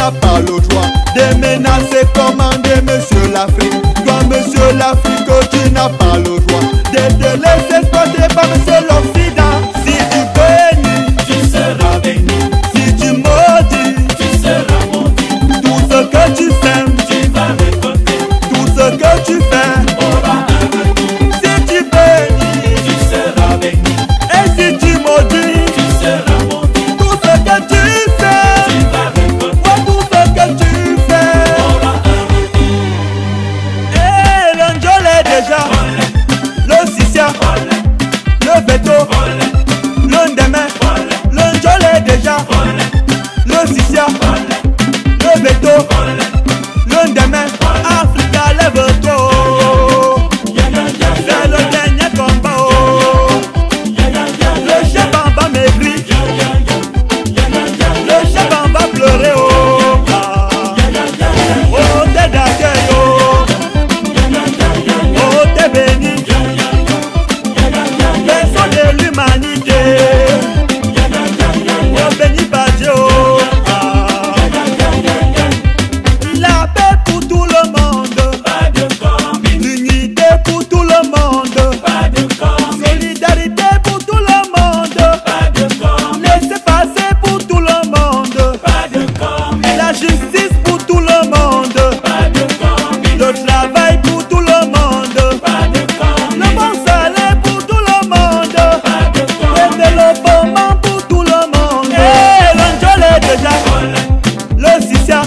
n'as pas le droit de menacer, commander monsieur l'Afrique. Toi monsieur l'Afrique, tu n'as pas le droit de te laisser exploiter par monsieur l'Occident. Si tu bénis, tu seras béni. Si tu maudis, tu seras maudit. Tout ce que tu sèmes, tu vas récolter. Tout ce que tu fais aura un retour. Si tu bénis, tu seras béni. Et si tu maudis, tu seras maudit. Tout ce que tu fais, tu vas récolter. Tout ce que tu fais aura un retour. Et l'anjol est déjà le Sissia, le Veto, le Ndeme. L'anjol est déjà le Sissia, le Veto, le Ndeme. Africa lève-toi, c'est le dernier combat. Le chef en va maigrir, le chef en va pleurer. Oh, t'es d'accueil, oh, t'es béni. Personne de l'humanité, oh, béni par Dieu. La paix pour tout le monde, pas de combine. L'unité pour tout le monde, pas de combine. Solidarité pour tout le monde, pas de combine. Laissez passer pour tout le monde, pas de combine. La justice pour tout le monde, pas de combine. Le travail pour tout le monde, pas de combine. Le bon salaire pour tout le monde, pas de combine. Le développement pour tout le monde. Et l'anjol est déjà le Sissia,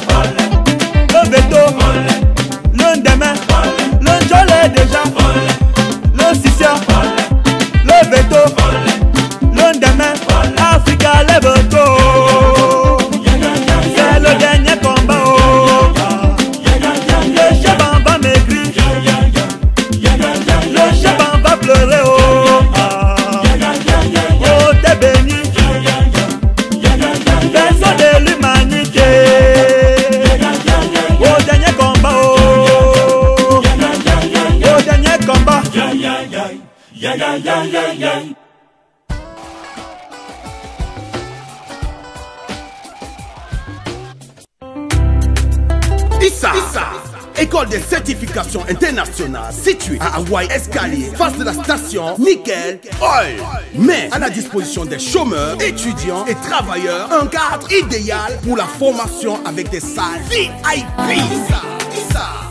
le Veto, le Ndeme. L'anjol est déjà le Sissia, le Veto, le Ndeme. Africa lève-toi, c'est le dernier combat. Le chef en va maigrir, le chef en va pleurer. Oh, t'es béni, personne de l'humanité. Au dernier combat, au dernier combat. ISA, école de certification internationale située à Hawaii Escalier, face de la station Nickel Oil. Mais à la disposition des chômeurs, étudiants et travailleurs, un cadre idéal pour la formation avec des salles VIP.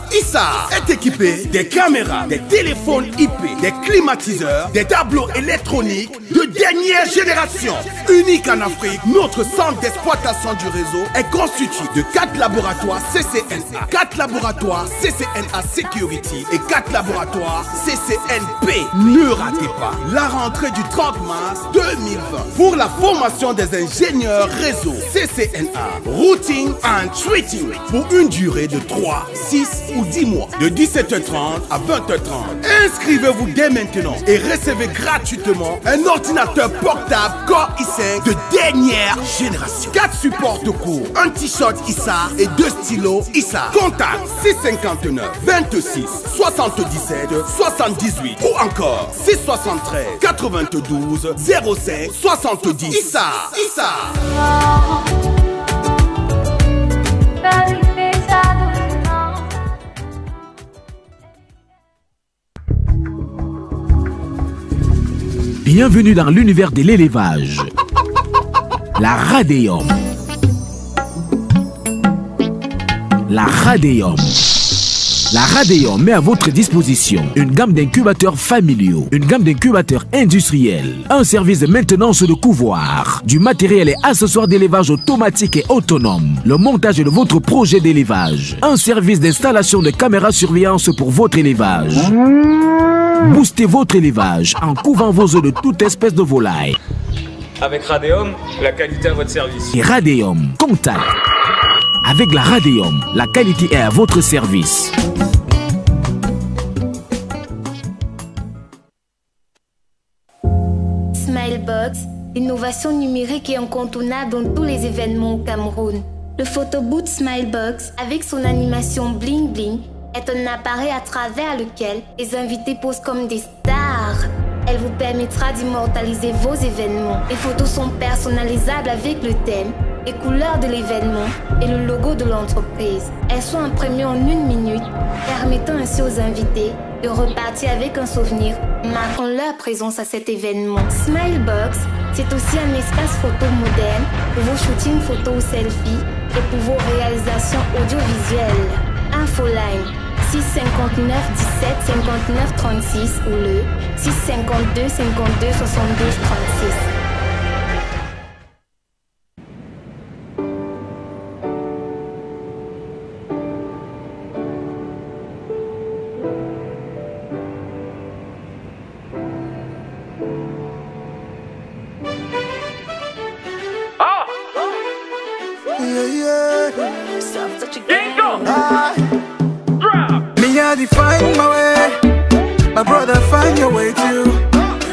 ISA est équipé des caméras, des téléphones IP, des climatiseurs, des tableaux électroniques de dernière génération. Unique en Afrique, notre centre d'exploitation du réseau est constitué de 4 laboratoires CCNA, 4 laboratoires CCNA Security et 4 laboratoires CCNP. Ne ratez pas la rentrée du 30 mars 2020 pour la formation des ingénieurs réseau CCNA, Routing and Treating pour une durée de 3, 6 ou 10 mois, de 17h30 à 20h30. Inscrivez-vous dès maintenant et recevez gratuitement un ordinateur portable Core i5 de dernière génération, 4 supports de cours, un t-shirt ISA et 2 stylos ISA. Contact 659 26 77 78 ou encore 673 92 05 70. ISA. Bienvenue dans l'univers de l'élevage. La Radéum. La Radéum. La Radéum met à votre disposition une gamme d'incubateurs familiaux, une gamme d'incubateurs industriels, un service de maintenance de couvoirs, du matériel et accessoires d'élevage automatique et autonome, le montage de votre projet d'élevage, un service d'installation de caméras surveillance pour votre élevage. Boostez votre élevage en couvant vos œufs de toute espèce de volaille. Avec Radéum, la qualité à votre service. Et Radéum, contact. Avec la Radéum, la qualité est à votre service. Smilebox, l'innovation numérique est incontournable dans tous les événements au Cameroun. Le photobooth Smilebox, avec son animation bling bling, est un appareil à travers lequel les invités posent comme des stars. Elle vous permettra d'immortaliser vos événements. Les photos sont personnalisables avec le thème et couleurs de l'événement et le logo de l'entreprise. Elles sont imprimées en 1 minute, permettant ainsi aux invités de repartir avec un souvenir marquant leur présence à cet événement. Smilebox, c'est aussi un espace photo moderne pour vos shootings photos ou selfies et pour vos réalisations audiovisuelles. Infoline 659 17 59 36 ou le 652 52 72 36. Find my way, my brother find your way too.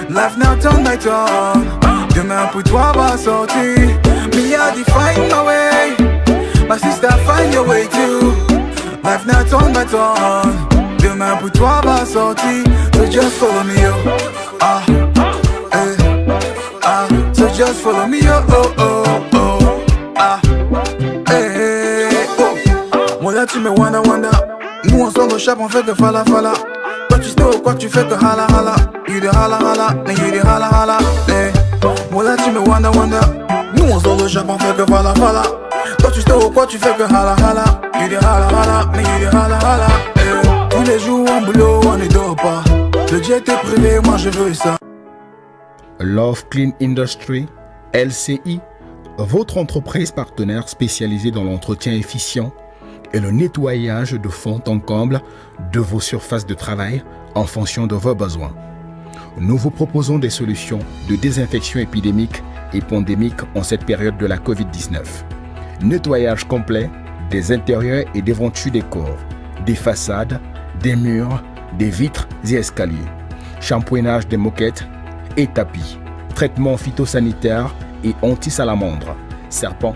Life now turn by turn, demain pour toi va sortir. Me I find my way, my sister find your way too. Life now turn by turn, demain pour toi va sortir. So just follow me yo, so just follow me yo, Moi là tu me wonder. Nous on sort au chap, on fait que fala. Toi tu sais quoi tu fais que hala. You de hala, and you de hala. Moi là tu me wonder. Nous on sort au chap, on fait que fala. Toi tu sais quoi tu fais que hala. You de hala, and you de hala. Tous les jours en boulot, on ne dort pas. Le jet est privé, moi je veux ça. Love Clean Industry, LCI, votre entreprise partenaire spécialisée dans l'entretien efficient et le nettoyage de fond en comble de vos surfaces de travail en fonction de vos besoins. Nous vous proposons des solutions de désinfection épidémique et pandémique en cette période de la Covid-19. Nettoyage complet des intérieurs et devantures des corps, des façades, des murs, des vitres et escaliers, shampouinage des moquettes et tapis, traitement phytosanitaire et anti-salamandre, serpents,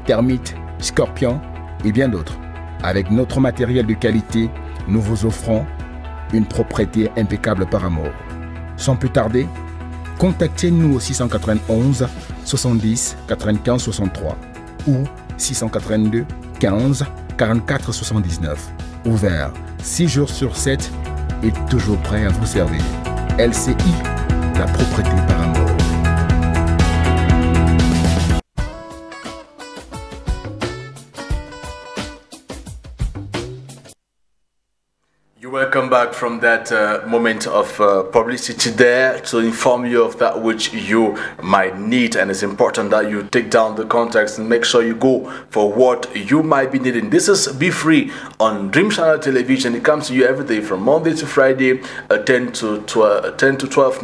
termites, scorpions et bien d'autres. Avec notre matériel de qualité, nous vous offrons une propreté impeccable par amour. Sans plus tarder, contactez-nous au 691 70 95 63 ou 682 15 44 79. Ouvert 6 jours sur 7 et toujours prêt à vous servir. LCI, la propreté par amour. Welcome back from that moment of publicity there to inform you of that which you might need, and it's important that you take down the context and make sure you go for what you might be needing. This is Be Free on Dream Channel Television. It comes to you every day from Monday to Friday, 10 to 12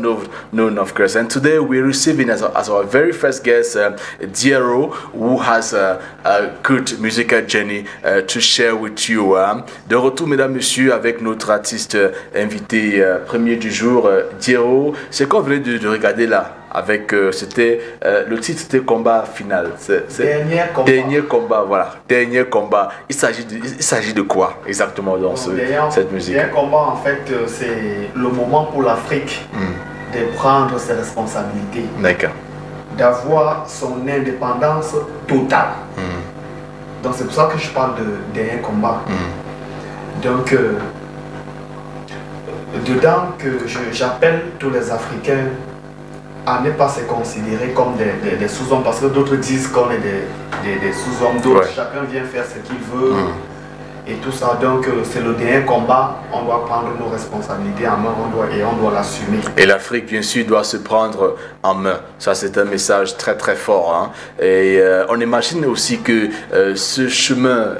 noon of course. And today we're receiving as our very first guest Diero, who has a good musical journey to share with you. De retour, mesdames, messieurs, avec notre artiste invité premier du jour, Diero. C'est qu'on venait de regarder là avec c'était le titre, c'était Combat Final. Dernier combat, voilà. Dernier combat. Il s'agit de quoi exactement dans cette musique? Dernier combat, en fait, c'est le moment pour l'Afrique de prendre ses responsabilités. D'accord. D'avoir son indépendance totale. Donc c'est pour ça que je parle de dernier combat. Donc dedans que j'appelle tous les Africains à ne pas se considérer comme des sous-hommes, parce que d'autres disent qu'on est des sous-hommes, d'autres chacun vient faire ce qu'il veut et tout ça. Donc c'est le dernier combat, on doit prendre nos responsabilités en main, on doit l'assumer. Et l'Afrique bien sûr doit se prendre en main, ça c'est un message très très fort, hein. Et on imagine aussi que ce chemin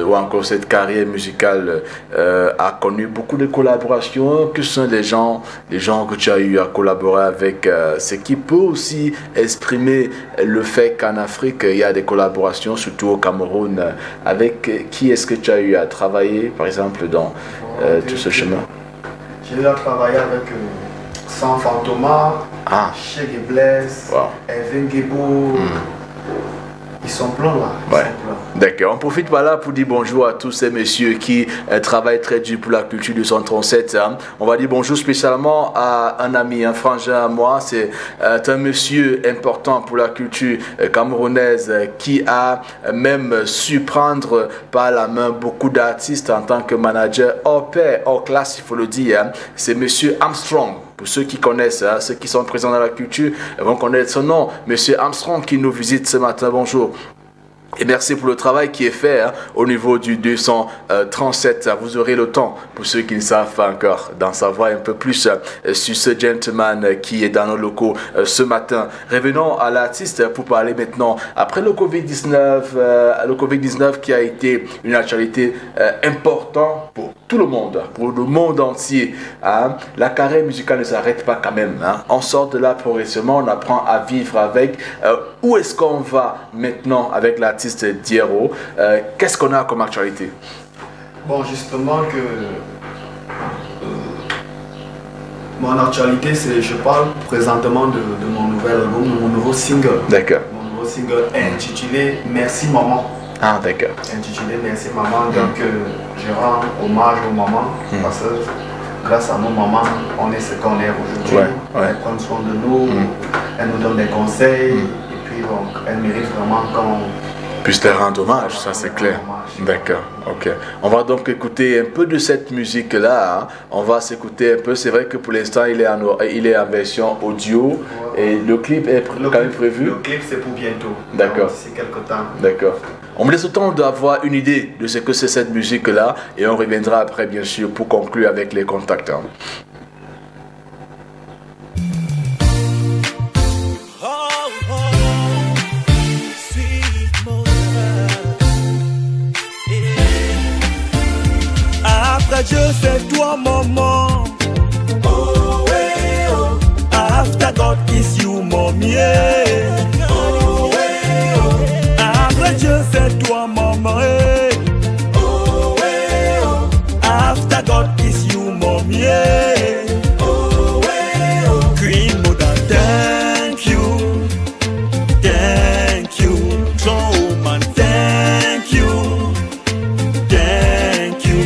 ou encore cette carrière musicale a connu beaucoup de collaborations. Que sont les gens que tu as eu à collaborer avec, ce qui peut aussi exprimer le fait qu'en Afrique il y a des collaborations, surtout au Cameroun. Avec qui est-ce que tu as eu à travailler par exemple dans tout ce chemin? J'ai eu à travailler avec Sans Fantoma, Cheikh Bless, Evan Gebo. Ils sont pleins là. Ils sont pleins. D'accord, on profite par là pour dire bonjour à tous ces messieurs qui travaillent très dur pour la culture du 137. Hein. On va dire bonjour spécialement à un ami, un frangin à moi. C'est un monsieur important pour la culture camerounaise qui a même su prendre par la main beaucoup d'artistes en tant que manager hors pair, hors classe, il faut le dire. Hein. C'est monsieur Armstrong. Pour ceux qui connaissent, hein, ceux qui sont présents dans la culture vont connaître son nom. Monsieur Armstrong qui nous visite ce matin. Bonjour. Et merci pour le travail qui est fait hein, au niveau du 237. Vous aurez le temps, pour ceux qui ne savent pas encore, d'en savoir un peu plus sur ce gentleman qui est dans nos locaux ce matin. Revenons à l'artiste pour parler maintenant. Après le Covid-19 qui a été une actualité importante pour tout le monde, pour le monde entier. Hein. La carrière musicale ne s'arrête pas quand même. Hein. On sort de là progressivement, on apprend à vivre avec. Où est-ce qu'on va maintenant avec l'artiste Diero? Qu'est-ce qu'on a comme actualité? Bon, justement que mon actualité, c'est, je parle présentement de mon nouvel album, de mon nouveau single. D'accord. Mon nouveau single intitulé Merci Maman. Ah, d'accord. Intitulé Merci Maman. Donc, je rends hommage aux mamans parce que grâce à nos mamans, on est ce qu'on est aujourd'hui. Elles prennent soin de nous, elles nous donnent des conseils et puis donc, elles méritent vraiment qu'on puisse leur rendre hommage, ça c'est clair. D'accord, ok. On va donc écouter un peu de cette musique-là. Hein. On va s'écouter un peu. C'est vrai que pour l'instant, il est en version audio. Et le clip est quand même prévu. Le clip, c'est pour bientôt. D'accord. D'ici quelques temps. D'accord. On me laisse le temps d'avoir une idée de ce que c'est cette musique-là. Et on reviendra après, bien sûr, pour conclure avec les contacts. Hein. Je sais toi maman. Oh ouais oh. After God kiss you mommy. Oh ouais oh. Après je sais toi maman. Oh ouais oh. After God kiss you mommy. Oh ouais oh. Queen Mother, thank you. Thank you. Strong man, thank you. Thank you.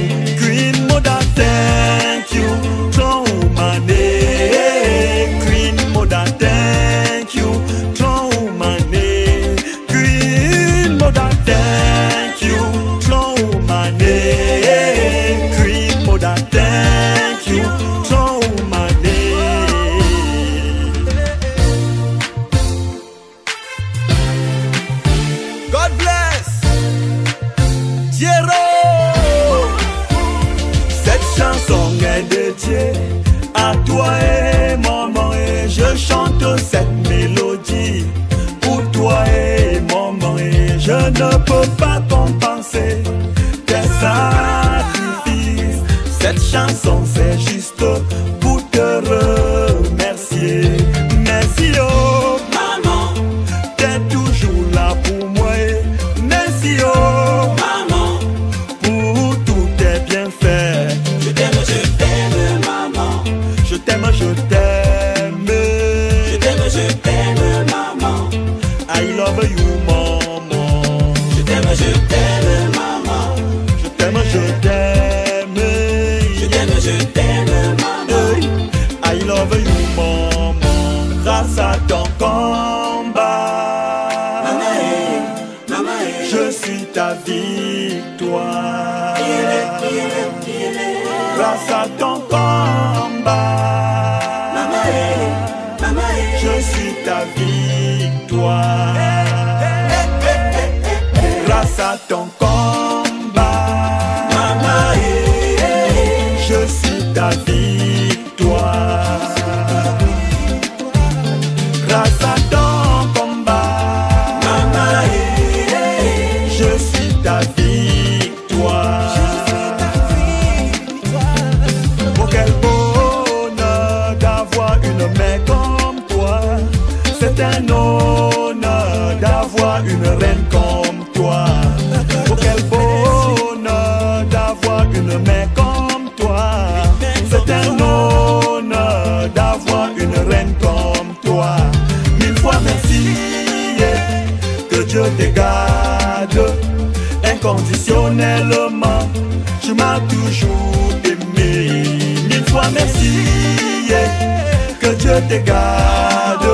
Thank you, John Mané. Queen Mother, thank you, John Mané. Queen Mother, thank you, John Mané. Queen Mother, thank you, John Mané. God bless Diero. Chanson est dédiée à toi et maman et je chante cette mélodie pour toi et maman et je ne peux pas compenser tes sacrifices. Cette chanson c'est juste pour te remercier. Merci oh maman, t'es toujours là pour moi. Merci oh maman, pour tous tes bienfaits. Je t'aime, maman. Je t'aime, je t'aime. Je t'aime, maman. I love you, maman. Je t'aime, maman. Je t'aime, je t'aime. Je t'aime, maman. I love you, maman. Grâce à ton combat, je suis ta victoire. Grâce à ton combat, je suis ta victoire. Grâce à ton combat, je suis ta victoire. Grâce à ton combat, je suis ta victoire. C'est un honneur d'avoir une reine comme toi. Oh quel bonheur d'avoir une mère comme toi. C'est un honneur d'avoir une reine comme toi. Mille fois merci, que Dieu te garde. inconditionnellement. Tu m'as toujours aimé. Mille fois merci, que Dieu te garde.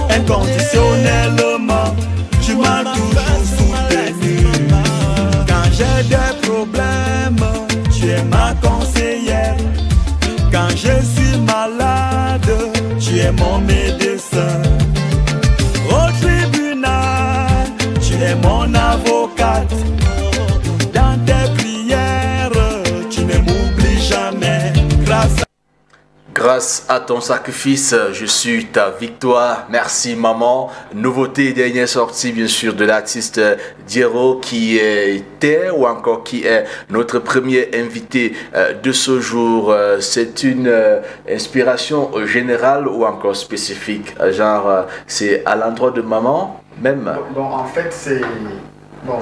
Inconditionnellement, tu m'as toujours soutenu. Quand j'ai des problèmes, tu es ma conseillère. Quand je suis malade, tu es mon médecin. Au tribunal, tu es mon avocate. Dans tes prières, tu ne m'oublies jamais. Grâce à ton sacrifice, je suis ta victoire. Merci maman. Nouveauté, dernière sortie bien sûr de l'artiste Diero qui était ou encore qui est notre premier invité de ce jour. C'est une inspiration générale ou encore spécifique? Genre, c'est à l'endroit de maman même? Bon, en fait, c'est... Bon,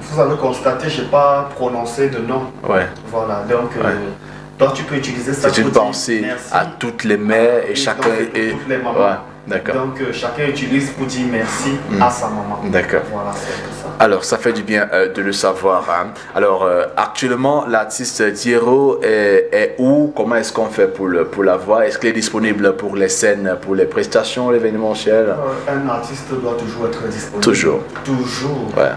vous avez constaté, je n'ai pas prononcé de nom. Ouais. Voilà, donc... Ouais. Donc tu peux utiliser ça. C'est une pensée à toutes les mères et chacun et toutes les mamans. Ouais, d'accord. Donc chacun utilise pour dire merci à sa maman. D'accord. Voilà, c'est ça. Alors ça fait du bien de le savoir. Hein. Alors actuellement l'artiste Diero est où? Comment est-ce qu'on fait pour la voir? Est-ce qu'il est disponible pour les scènes, pour les prestations, l'événementiel? Un artiste doit toujours être disponible. Toujours. Toujours. Ouais.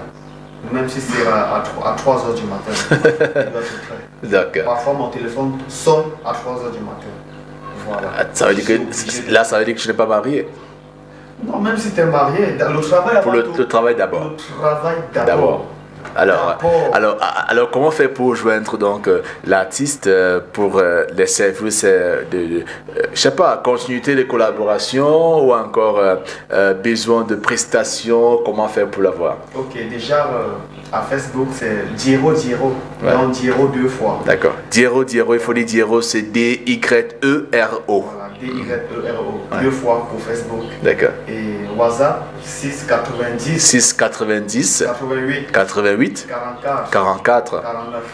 Même si c'est à 3 h du matin. Il doit être prêt. D'accord. Parfois mon téléphone sonne à 3 h du matin. Voilà. Ça veut dire que là, ça veut dire que je n'ai pas marié. Non, même si tu es marié, le travail pour le travail d'abord. Le travail d'abord. Alors, comment on fait pour joindre donc l'artiste pour les services je sais pas, continuité de collaboration ou encore besoin de prestations? Comment faire pour l'avoir? Ok, déjà à Facebook c'est Diero. Ouais. Donc Diero 2 fois. D'accord. Diero, il faut dire Diero, c'est D-Y-E-R-O. Voilà, D-Y-E-R-O. Ouais. 2 fois pour Facebook. D'accord. Et WhatsApp 690 88 44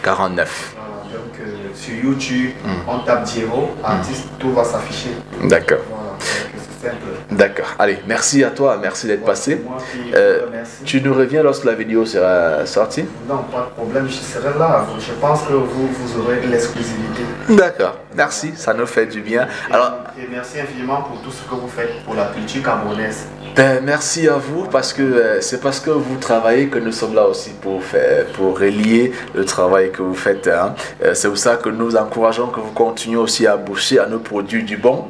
49. Voilà, donc sur YouTube, on tape Diero, artiste, tout va s'afficher. D'accord. Voilà, c'est simple. D'accord. Allez, merci à toi, merci d'être passé. Moi qui tu nous reviens lorsque la vidéo sera sortie? Non, pas de problème, je serai là. Je pense que vous aurez l'exclusivité. D'accord, merci, ça nous fait du bien. Et merci infiniment pour tout ce que vous faites pour la culture camerounaise. Merci à vous parce que c'est parce que vous travaillez que nous sommes là aussi pour relier le travail que vous faites. Hein. C'est pour ça que nous encourageons que vous continuez aussi à boucher à nos produits du bon.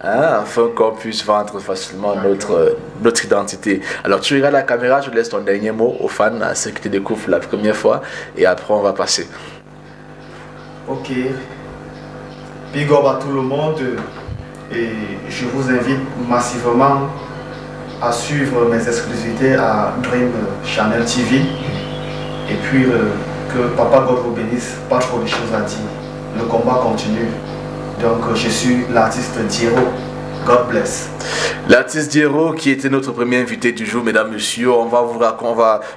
Hein, afin qu'on puisse vendre facilement notre identité. Alors tu regardes la caméra, je laisse ton dernier mot aux fans, à ceux qui te découvrent la première fois, et après on va passer. Ok. Big up à tout le monde et je vous invite massivement à suivre mes exclusivités à Dream Channel TV et puis que Papa God vous bénisse, pas trop de choses à dire. Le combat continue. Donc je suis l'artiste Diero. God bless. L'artiste Diero qui était notre premier invité du jour, mesdames, messieurs. On va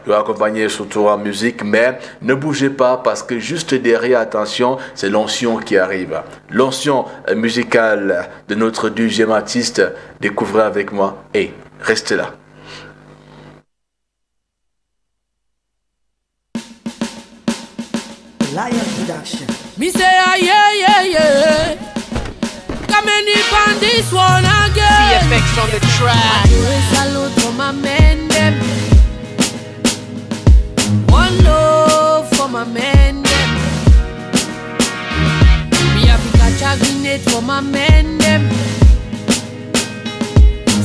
le accompagner surtout en musique, mais ne bougez pas parce que juste derrière, attention, c'est l'onction qui arrive. L'onction musicale de notre deuxième artiste. Découvrez avec moi et restez là. Lion Production. Me say yeah. Come in this one again. CFX on the track. Salute for my men them. One love for my men them. Me have to catch a grenade for my men them.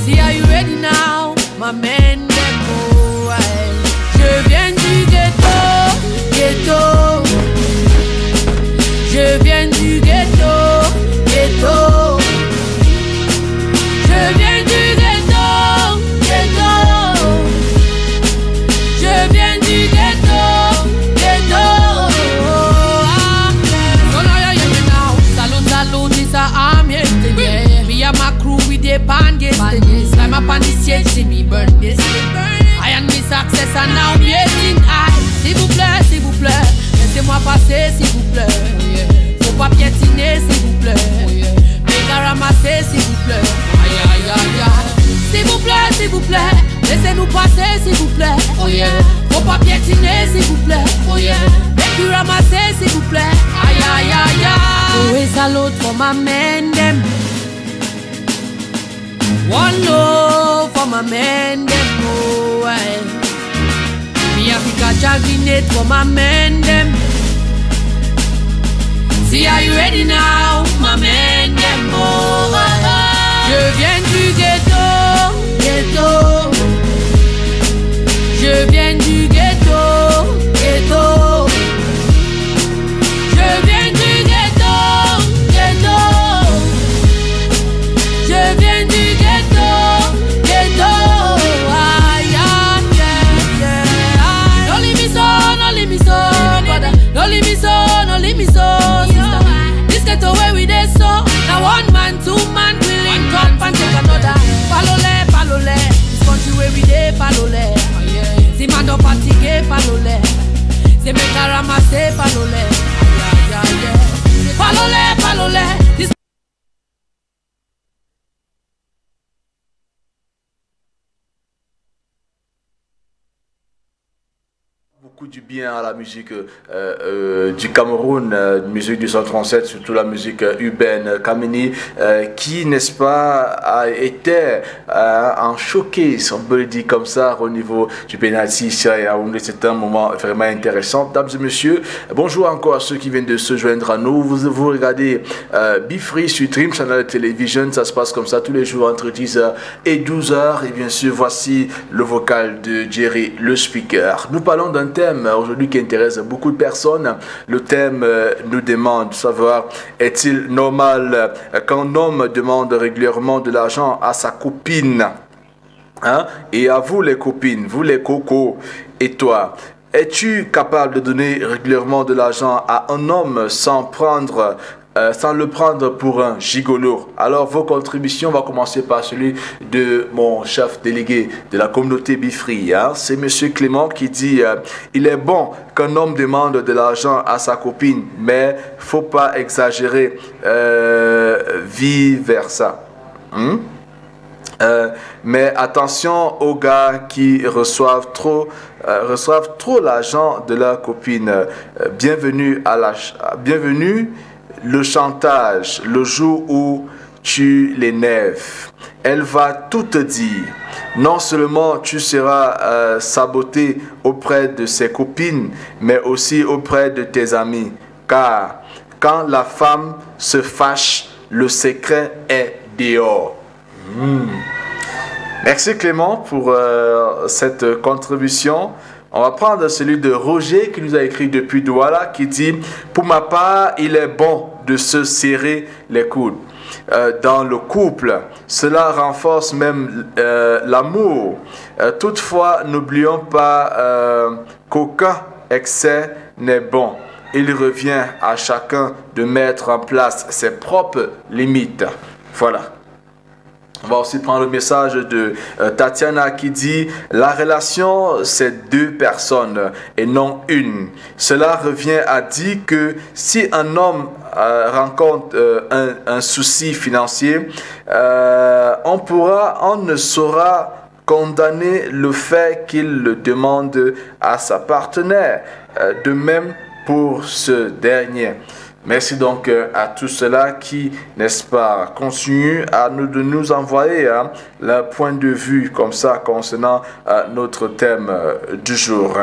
See, are you ready now, my men them? Oh, je viens du ghetto. Je viens du ghetto. Je viens du ghetto. Je viens du ghetto. Salute, it's a arm yesterday. Me and my crew with the pan yesterday. Climb up on the stage, see me burn this. my men them. One love for my men them. Oh, I. Me have to catch a grenade for my men them. See, are you ready now, my men them? Oh, je viens du ghetto, ghetto. Je viens du ghetto, ghetto. Je viens du ghetto, ghetto. Je viens du ghetto, ghetto. Aïe, aïe, yeah. Don't leave me so, don't leave me so, brother. Don't leave me so, don't leave me so, sister. This ghetto where we dey so. Now one man, two man, we link up and take another. Palole, palole. This country where we dey, palole. Si mando fatigué, palole. C'est mes gars ramassés, palole. Palole, palole. Beaucoup du bien à la musique du Cameroun, musique du 137, surtout la musique urbaine, Kamini, qui, n'est-ce pas, a été en showcase, on peut le dire comme ça, au niveau du penalty. C'est un moment vraiment intéressant. Dames et messieurs, bonjour encore à ceux qui viennent de se joindre à nous. Vous regardez Be Free sur Dream Channel Television, ça se passe comme ça tous les jours entre 10h et 12h. Et bien sûr, voici le vocal de Jerry, le speaker. Nous parlons d'un thème aujourd'hui qui intéresse beaucoup de personnes. Le thème nous demande de savoir, est-il normal qu'un homme demande régulièrement de l'argent à sa copine, hein? Et à vous les copines, vous les cocos, et toi, es-tu capable de donner régulièrement de l'argent à un homme sans le prendre pour un gigolo? Alors vos contributions vont commencer par celui de mon chef délégué de la communauté Be Free, hein? C'est monsieur Clément qui dit il est bon qu'un homme demande de l'argent à sa copine, mais faut pas exagérer, vice versa. Mais attention aux gars qui reçoivent trop l'argent de leur copine. Bienvenue le chantage, le jour où tu l'énerves. Elle va tout te dire. Non seulement tu seras saboté auprès de ses copines, mais aussi auprès de tes amis. Car quand la femme se fâche, le secret est dehors. Merci Clément pour cette contribution. On va prendre celui de Roger qui nous a écrit depuis Douala qui dit « Pour ma part, il est bon de se serrer les coudes. Dans le couple, cela renforce même l'amour. Toutefois, n'oublions pas qu'aucun excès n'est bon. Il revient à chacun de mettre en place ses propres limites. » Voilà. On va aussi prendre le message de Tatiana qui dit « La relation, c'est deux personnes et non une. Cela revient à dire que si un homme rencontre un souci financier, on ne saura condamner le fait qu'il le demande à sa partenaire. De même pour ce dernier. » Merci donc à tous ceux-là qui, n'est-ce pas, continuent de nous envoyer leur point de vue comme ça concernant notre thème du jour.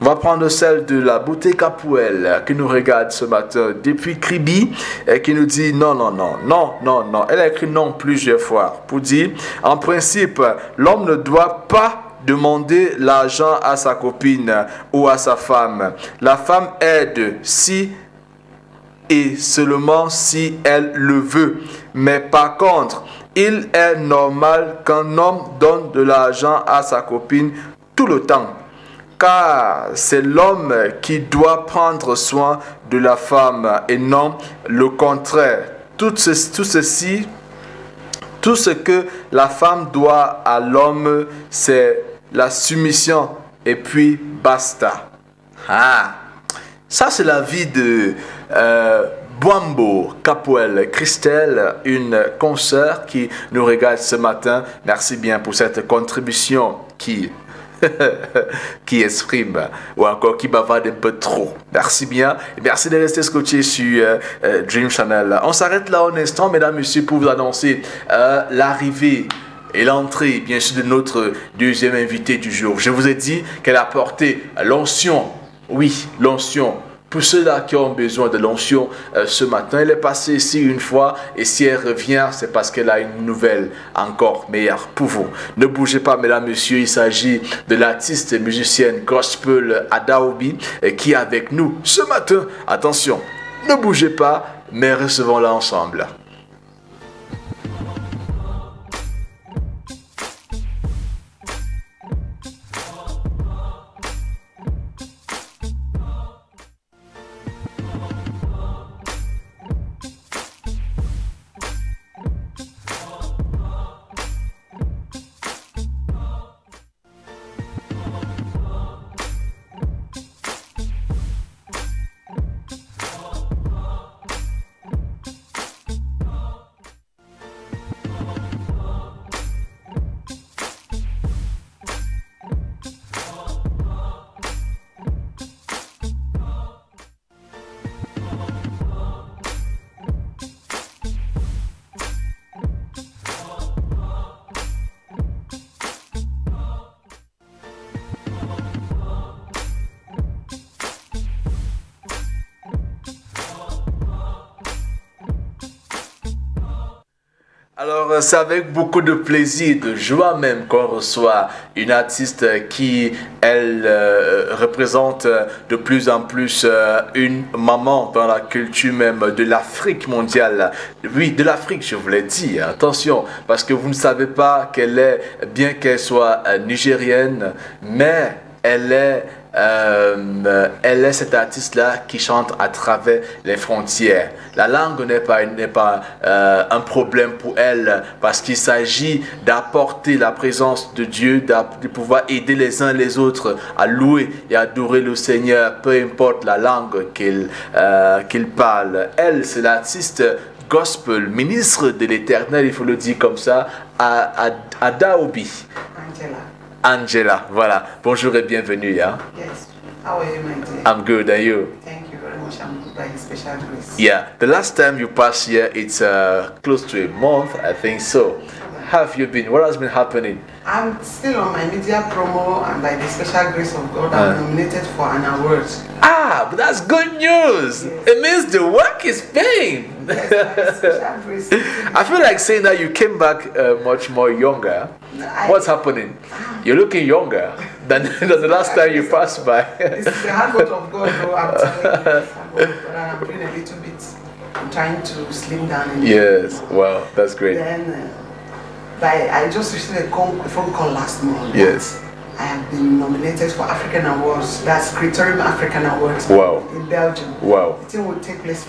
On va prendre celle de la beauté Capouelle qui nous regarde ce matin depuis Kribi et qui nous dit non. Elle a écrit non plusieurs fois pour dire, en principe, l'homme ne doit pas demander l'argent à sa copine ou à sa femme. La femme aide si et seulement si elle le veut. Mais par contre, il est normal qu'un homme donne de l'argent à sa copine tout le temps. Car c'est l'homme qui doit prendre soin de la femme et non le contraire. Tout ce que la femme doit à l'homme, c'est la soumission et puis basta. Ça c'est la vie de Bwambo Capouelle Christelle, une consoeur qui nous regarde ce matin. Merci bien pour cette contribution qui qui exprime ou encore qui bavarde un peu trop. Merci bien. Et merci de rester scotché sur Dream Channel. On s'arrête là un instant, mesdames, messieurs, pour vous annoncer l'arrivée et l'entrée, bien sûr, de notre deuxième invité du jour. Je vous ai dit qu'elle a porté l'onction. Oui, l'onction. Pour ceux-là qui ont besoin de l'onction ce matin, elle est passée ici une fois et si elle revient, c'est parce qu'elle a une nouvelle encore meilleure pour vous. Ne bougez pas, mesdames, messieurs, il s'agit de l'artiste et musicienne gospel Adaobi qui est avec nous ce matin. Attention, ne bougez pas, mais recevons-la ensemble. Alors, c'est avec beaucoup de plaisir, de joie même qu'on reçoit une artiste qui, elle, représente de plus en plus une maman dans la culture même de l'Afrique mondiale. Oui, de l'Afrique, je vous l'ai dit. Attention, parce que vous ne savez pas qu'elle est, bien qu'elle soit nigérienne, mais elle est cette artiste-là qui chante à travers les frontières. La langue n'est pas un problème pour elle parce qu'il s'agit d'apporter la présence de Dieu, de pouvoir aider les uns les autres à louer et adorer le Seigneur, peu importe la langue qu'il parle. Elle, c'est l'artiste gospel, ministre de l'Éternel, il faut le dire comme ça, Adaobi. Angela, voilà. Bonjour et bienvenue. Hein? Yes. How are you, my dear? I'm good, and you? Thank you very much. I'm good by His special grace. Yeah. The last time you passed here, it's close to a month, I think so. How have you been? What has been happening? I'm still on my media promo, and by the special grace of God, I'm nominated for an award. Ah, but that's good news. Yes. It means the work is paying. Yes, by special grace. I feel like saying that you came back much more younger. What's happening? You're looking younger than the last time you passed by. It's the hard work of God, though. I'm telling you, but I'm doing a little bit. I'm trying to slim down. Yes, wow, that's great. Then, I just received a phone call last month. Yes. I have been nominated for African Awards. That's Criterium African Awards. Wow. In Belgium. Wow. The thing will take place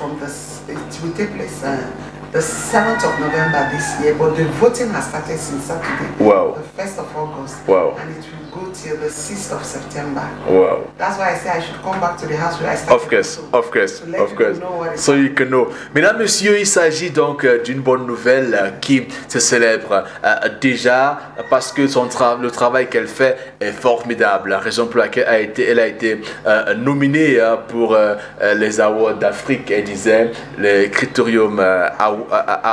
the 7th of November this year, but the voting has started since Saturday. Wow. The 1st of August. Wow. And it will go till the 6th of September. Wow. That's why I say I should come back to the house where I started. Of course. So you can know. Mesdames, Messieurs, il s'agit donc d'une bonne nouvelle qui se célèbre déjà parce que le travail qu'elle fait est formidable. La raison pour laquelle elle a été nominée pour les Awards d'Afrique, elle disait, les Criterium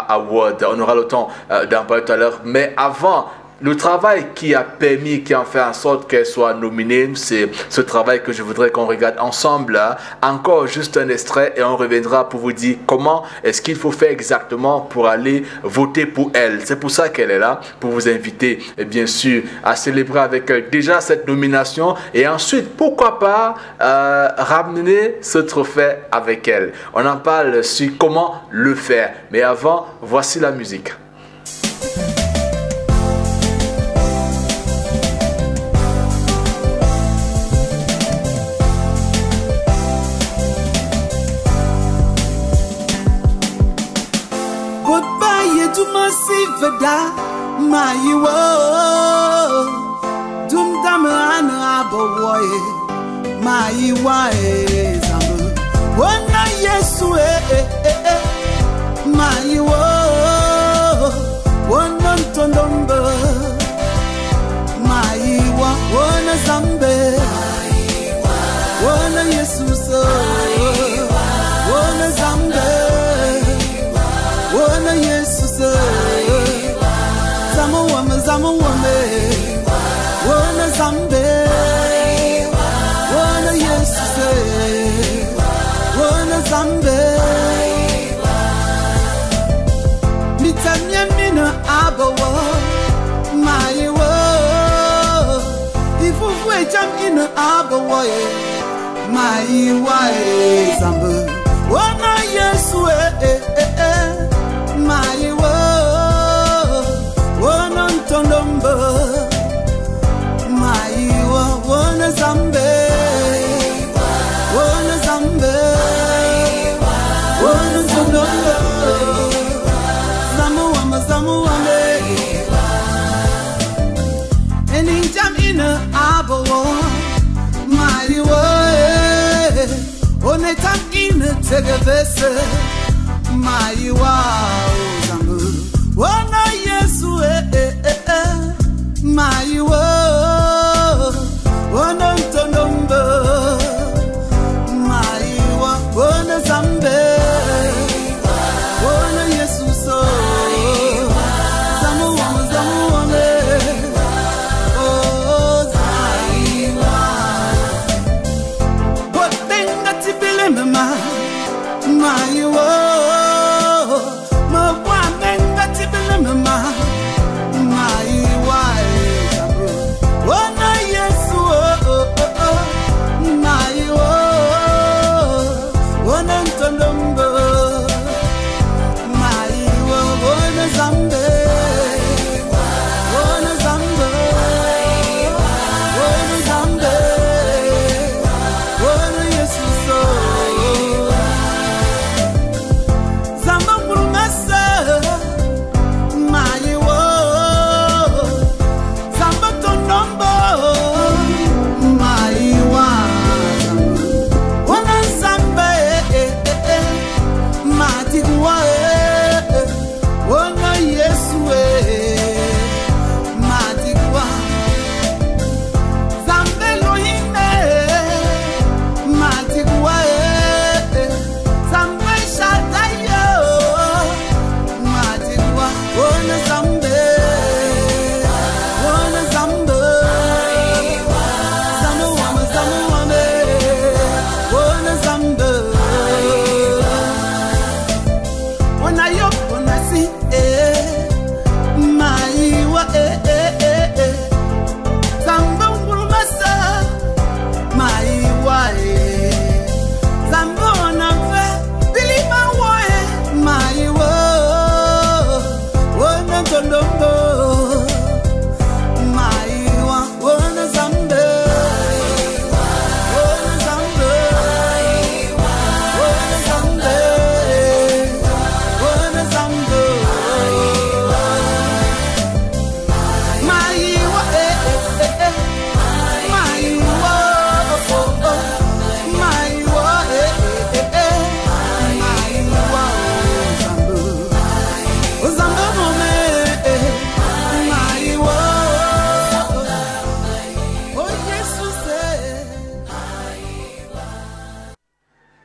Award. On aura le temps d'en parler tout à l'heure. Mais avant, le travail qui a fait en sorte qu'elle soit nominée, c'est ce travail que je voudrais qu'on regarde ensemble. Encore juste un extrait et on reviendra pour vous dire comment est-ce qu'il faut faire exactement pour aller voter pour elle. C'est pour ça qu'elle est là, pour vous inviter, et bien sûr, à célébrer avec elle déjà cette nomination et ensuite, pourquoi pas, ramener ce trophée avec elle. On en parle sur comment le faire. Mais avant, voici la musique. Veda mayiwo dum dam ana aboye mayiwa zambu wona yesu mayiwo wona ntondomba mayiwa wona zamu wame, wana zambe, wana Yesu se, wana zambe. Mitanya mina abawa, my wo. If we jam in abawa, my way zambe. Wana Yesu my wo, wana ntondomba, my wo, wana zambe, wana zambe, wana ntondomba, zamu wame, eni jam ina abawo, my wo, one tam ina tegevese. My wow, zambu, wana Yesu my wow, wana ntondomba, my wow, wana zambe, wana Yesu so, zamu wame, oh my wow, but tenga tipile mama, my wow.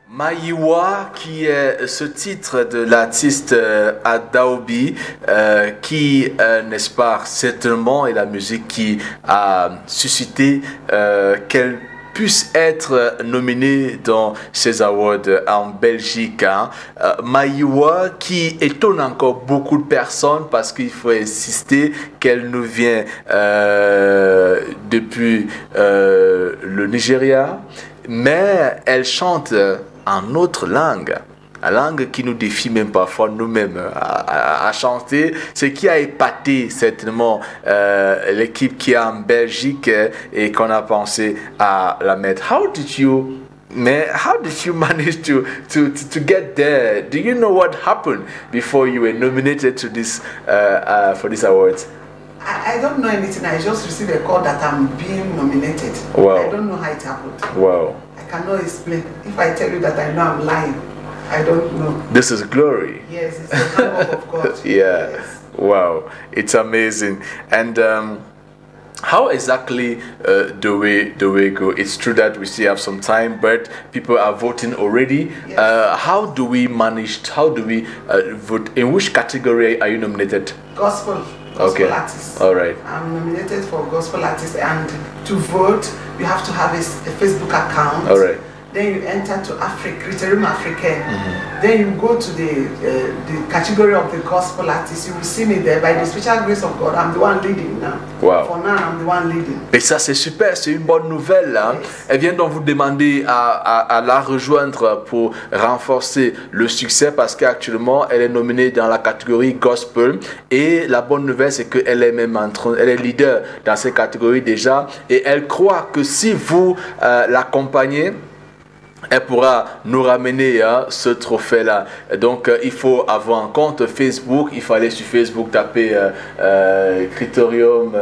Mayiwa, qui est ce titre de l'artiste Adaobi, qui, n'est-ce pas, certainement est la musique qui a suscité qu'elle puisse être nominée dans ces awards en Belgique. Hein. Mayiwa, qui étonne encore beaucoup de personnes parce qu'il faut insister qu'elle nous vient depuis le Nigeria, mais elle chante en autre langue, la langue qui nous défie même parfois nous-mêmes à chanter, ce qui a épaté certainement l'équipe qui est en Belgique et qu'on a pensé à la mettre. How did you manage to get there? Do you know what happened before you were nominated to this for this awards? I don't know anything. I just received a call that I'm being nominated. Wow. I don't know how it happened. Wow. I cannot explain. If I tell you that I know I'm lying, I don't know. This is glory. Yes, it's the power of God. Yeah. Yes. Wow. It's amazing. And how exactly do we go? It's true that we still have some time, but people are voting already. Yes. How do we manage? How do we vote? In which category are you nominated? Gospel gospel artist. All right. I'm nominated for gospel artist, and to vote, you have to have a Facebook account. All right. Then you enter to Criterium Africain. Then you go to the category of the gospel artist. You will see me there. By the special grace of God, I'm the one leading now. Wow. For now, I'm the one leading. Et ça c'est super, c'est une bonne nouvelle. Hein? Elle vient donc vous demander à la rejoindre pour renforcer le succès parce qu'actuellement elle est nominée dans la catégorie gospel. Et la bonne nouvelle c'est qu'elle est même elle est leader dans cette catégorie déjà. Et elle croit que si vous l'accompagnez, elle pourra nous ramener ce trophée-là. Donc, il faut avoir un compte Facebook. Il faut aller sur Facebook, taper Criterium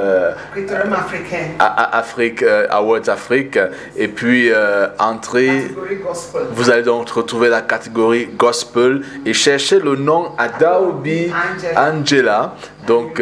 Africain. Afrique, Awards Afrique. Et puis, entrer. Vous allez donc retrouver la catégorie Gospel et chercher le nom Adaobi Angela. Donc,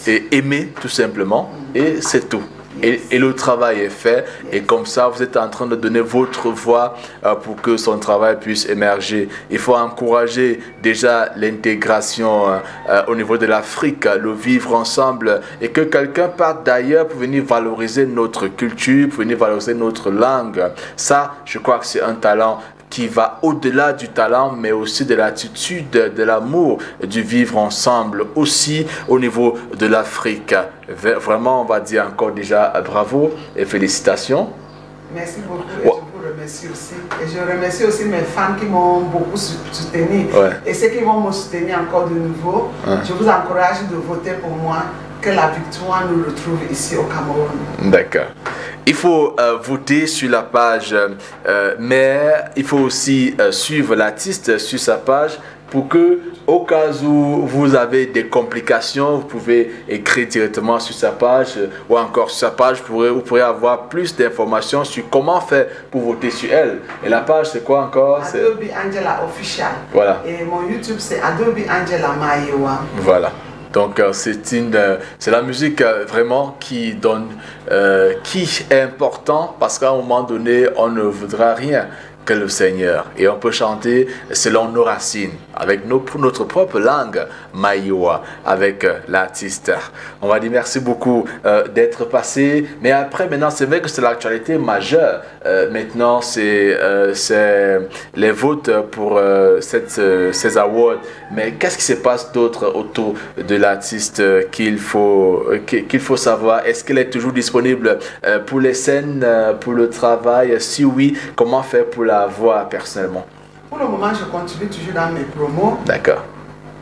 et aimer tout simplement. Et c'est tout. Et le travail est fait, et comme ça vous êtes en train de donner votre voix pour que son travail puisse émerger. Il faut encourager déjà l'intégration au niveau de l'Afrique, le vivre ensemble, et que quelqu'un parte d'ailleurs pour venir valoriser notre culture, pour venir valoriser notre langue. Ça, je crois que c'est un talent qui va au-delà du talent, mais aussi de l'attitude, de l'amour, du vivre ensemble, aussi au niveau de l'Afrique. Vraiment, on va dire encore déjà bravo et félicitations. Merci beaucoup et je vous remercie aussi. Et je remercie aussi mes fans qui m'ont beaucoup soutenu. Et ceux qui vont me soutenir encore de nouveau, je vous encourage de voter pour moi, que la victoire nous retrouve ici au Cameroun. D'accord. Il faut voter sur la page, mais il faut aussi suivre l'artiste sur sa page pour que, au cas où vous avez des complications, vous pouvez écrire directement sur sa page ou encore sur sa page, vous pourrez avoir plus d'informations sur comment faire pour voter sur elle. Et la page, c'est quoi encore? Adobe Angela Official. Voilà. Et mon YouTube, c'est Adobe Angela Mayewa. Voilà. Donc c'est la musique vraiment qui donne, qui est important parce qu'à un moment donné, on ne voudra rien que le Seigneur. Et on peut chanter selon nos racines, avec notre propre langue, Maïwa, avec l'artiste. On va dire merci beaucoup d'être passé. Mais après, maintenant, c'est vrai que c'est l'actualité majeure. Maintenant, c'est les votes pour ces awards. Mais qu'est-ce qui se passe d'autre autour de l'artiste qu'il faut savoir? Est-ce qu'elle est toujours disponible pour les scènes, pour le travail? Si oui, comment faire pour la voir personnellement? Pour le moment, je continue toujours dans mes promos. D'accord.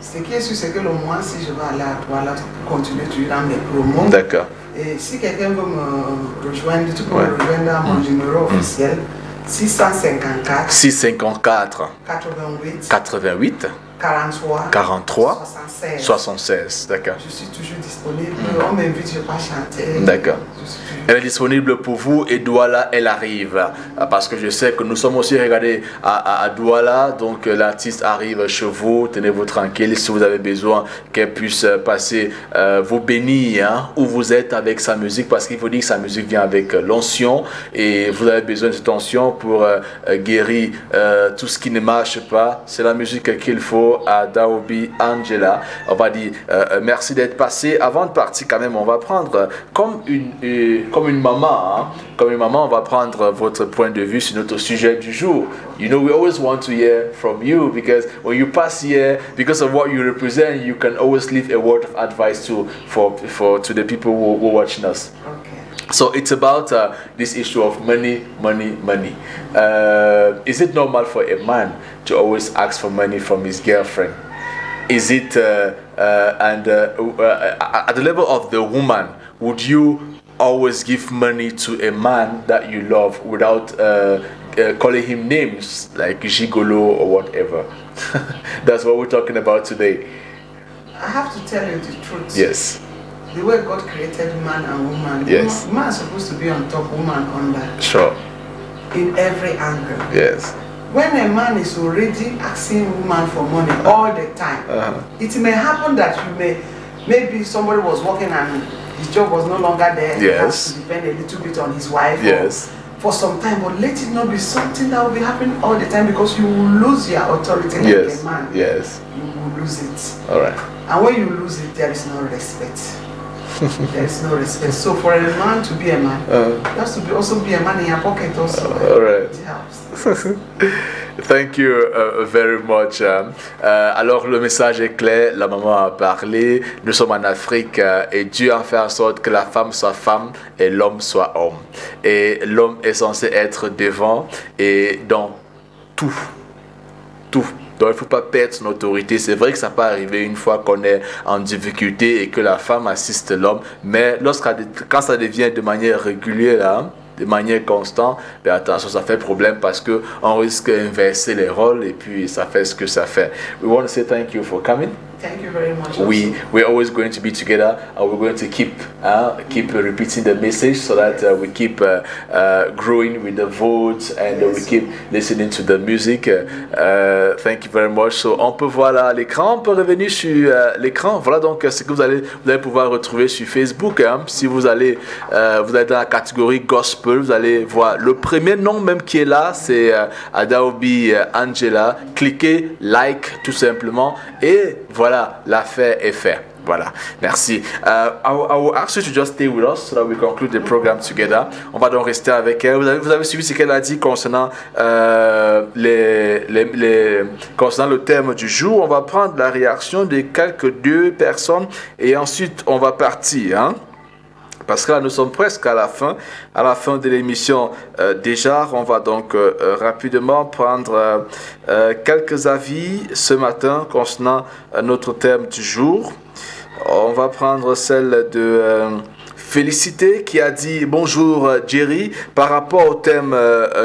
Ce qui est sûr, c'est que le mois, si je vais aller à Douala, je continue toujours dans mes promos. D'accord. Et si quelqu'un veut me rejoindre, tu peux me rejoindre à mon numéro officiel 654 88 43 76. D'accord. Je suis toujours disponible. On m'invite, je pas chanter. D'accord. Elle est disponible pour vous et Douala, elle arrive. Parce que je sais que nous sommes aussi regardés à Douala. Donc l'artiste arrive chez vous. Tenez-vous tranquille. Si vous avez besoin qu'elle puisse passer vous bénir où vous êtes avec sa musique. Parce qu'il faut dire que sa musique vient avec l'onction. Et vous avez besoin de cette onction pour guérir tout ce qui ne marche pas. C'est la musique qu'il faut à Daobi Angela. On va dire merci d'être passé. Avant de partir quand même, on va prendre comme une maman, hein? Comme une maman, on va prendre votre point de vue sur notre sujet du jour. You know, we always want to hear from you because when you pass here, because of what you represent, you can always leave a word of advice to the people who are watching us. Okay. So it's about this issue of money. Is it normal for a man to always ask for money from his girlfriend? Is it, at the level of the woman, would you always give money to a man that you love without calling him names like gigolo or whatever? That's what we're talking about today. I have to tell you the truth. Yes. The way God created man and woman, yes. Man is supposed to be on top, woman under. Sure. In every angle. Yes. When a man is already asking woman for money all the time, it may happen that maybe somebody was working and his job was no longer there. Yes. He has to depend a little bit on his wife. Yes. for some time, but let it not be something that will be happening all the time, because you will lose your authority like a man. Yes. You will lose it. All right. And when you lose it, there is no respect. There is no respect. So for a man to be a man, you have to also be a man in your pocket also. All right. It helps. Thank you very much. Alors le message est clair, la maman a parlé, nous sommes en Afrique et Dieu a fait en sorte que la femme soit femme et l'homme soit homme. Et l'homme est censé être devant et dans tout. Donc il ne faut pas perdre son autorité. C'est vrai que ça peut arriver une fois qu'on est en difficulté et que la femme assiste l'homme, mais quand ça devient de manière régulière, là, de manière constante, ben attention, ça fait problème parce qu'on risque d'inverser les rôles et puis ça fait ce que ça fait. We want to say thank you for coming. Thank you very much. We're always going to be together and we're going to keep repeating the message so that we keep growing with the votes and we keep listening to the music. Thank you very much. So, on peut voir là l'écran, on peut revenir sur l'écran. Voilà donc ce que vous allez pouvoir retrouver sur Facebook. Si vous allez dans la catégorie gospel, vous allez voir le premier nom même qui est là, c'est Adaobi Angela. Cliquez like tout simplement et voilà. L'affaire est faite. Voilà, merci. I will ask you to just stay with us so that we conclude the program together. On va donc rester avec elle. Vous avez suivi ce qu'elle a dit concernant, concernant le thème du jour. On va prendre la réaction de deux personnes et ensuite on va partir. Hein? Parce que là, nous sommes presque à la fin de l'émission. Déjà, on va donc rapidement prendre quelques avis ce matin concernant notre thème du jour. On va prendre celle de Félicité qui a dit « Bonjour Jerry, par rapport au thème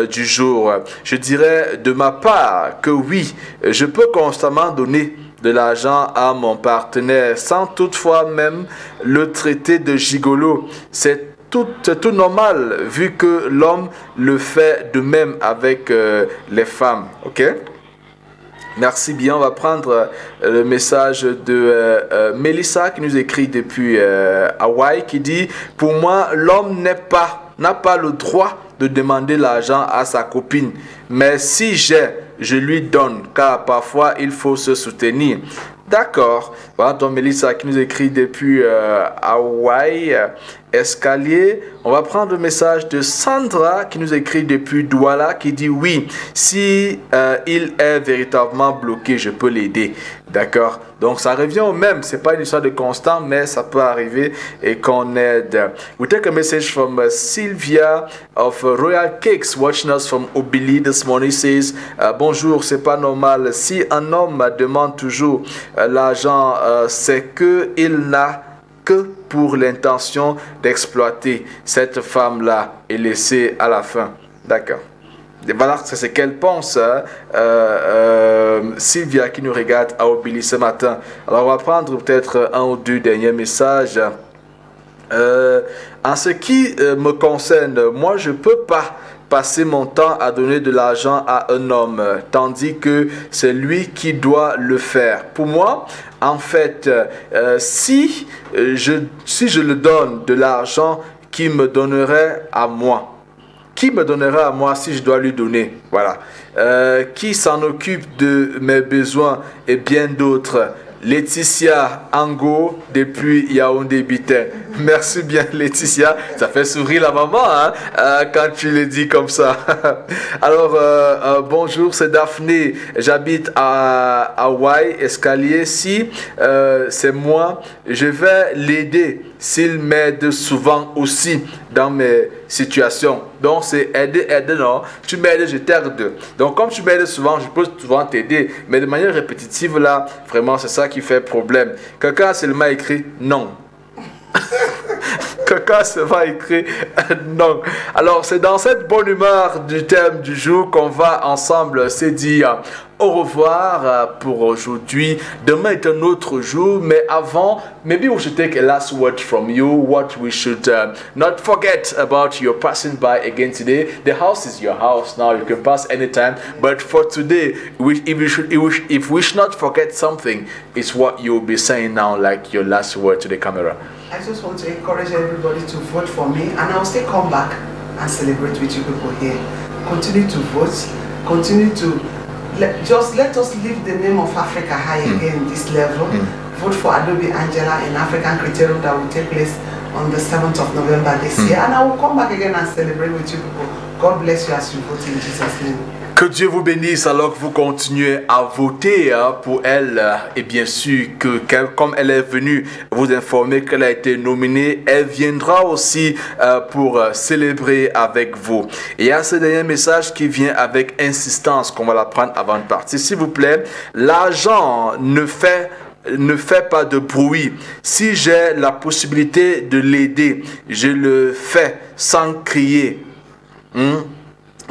du jour, je dirais de ma part que oui, je peux constamment donner de l'argent à mon partenaire sans toutefois même le traiter de gigolo. C'est tout normal vu que l'homme le fait de même avec les femmes. » Ok? Merci bien. On va prendre le message de Melissa qui nous écrit depuis Hawaï qui dit « Pour moi, l'homme n'a pas le droit de demander l'argent à sa copine. Mais si je lui donne, car parfois il faut se soutenir. » D'accord. Voilà donc Melissa qui nous écrit depuis Hawaï, Escalier. On va prendre le message de Sandra qui nous écrit depuis Douala qui dit oui, si il est véritablement bloqué, je peux l'aider. D'accord. Donc ça revient au même. C'est pas une histoire de constant, mais ça peut arriver et qu'on aide. We take a message from Sylvia of Royal Cakes watching us from Obili this morning. Says bonjour, c'est pas normal. Si un homme demande toujours l'argent, c'est que il n'a que pour l'intention d'exploiter cette femme-là et laisser à la fin. D'accord. Voilà, c'est ce qu'elle pense, Sylvia qui nous regarde à Obili ce matin. Alors on va prendre peut-être un ou deux derniers messages. En ce qui me concerne, moi je ne peux pas passer mon temps à donner de l'argent à un homme, tandis que c'est lui qui doit le faire. Pour moi, en fait, si je le donne de l'argent, qui me donnerait à moi? Qui me donnera à moi si je dois lui donner? Voilà. Qui s'en occupe de mes besoins et bien d'autres? Laetitia Ango depuis Yaoundé Bitin. Merci bien Laetitia, ça fait sourire la maman hein, quand tu le dis comme ça. Alors bonjour, c'est Daphné, j'habite à Hawaï, Escalier. Si c'est moi, je vais l'aider s'il m'aide souvent aussi dans mes situations. Donc c'est aider, non. Tu m'aides, je t'aide. Donc comme tu m'aides souvent, je peux souvent t'aider. Mais de manière répétitive là, vraiment c'est ça qui fait problème. Quelqu'un a seulement écrit non. Quelqu'un se va écrire non. Alors c'est dans cette bonne humeur du thème du jour qu'on va ensemble se dire au revoir pour aujourd'hui. Demain est un autre jour, mais avant, maybe we should take a last word from you. What we should not forget about your passing by again today. The house is your house now. You can pass anytime. But for today, if we should not forget something, it's what you'll be saying now, like your last word to the camera. I just want to encourage everybody to vote for me, and I'll still come back and celebrate with you people here. Continue to vote. Continue to just let us lift the name of Africa high again this level. Vote for Adobe Angela in African Criterium that will take place on the 7th of November this year. And I will come back again and celebrate with you people. God bless you as you vote in Jesus' name. Que Dieu vous bénisse alors que vous continuez à voter pour elle. Et bien sûr que comme elle est venue vous informer qu'elle a été nominée, elle viendra aussi pour célébrer avec vous. Et il y a ce dernier message qui vient avec insistance qu'on va la prendre avant de partir. S'il vous plaît, l'argent ne fait pas de bruit. Si j'ai la possibilité de l'aider, je le fais sans crier.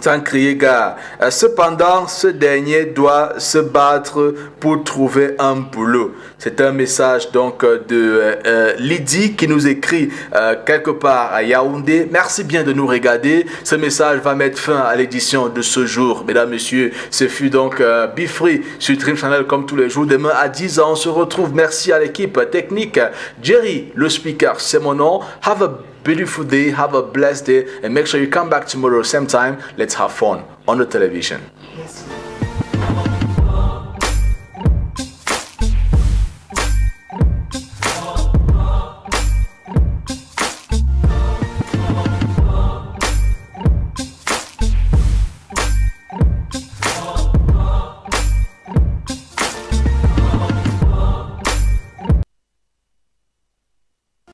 Sans crier gars. Cependant, ce dernier doit se battre pour trouver un boulot. C'est un message donc de Lydie qui nous écrit quelque part à Yaoundé. Merci bien de nous regarder. Ce message va mettre fin à l'édition de ce jour. Mesdames, messieurs, ce fut donc Be Free sur Dream Channel comme tous les jours. Demain à 10h, on se retrouve. Merci à l'équipe technique. Jerry, le speaker, c'est mon nom. Have a beautiful day, have a blessed day, and make sure you come back tomorrow, same time. Let's have fun on the television.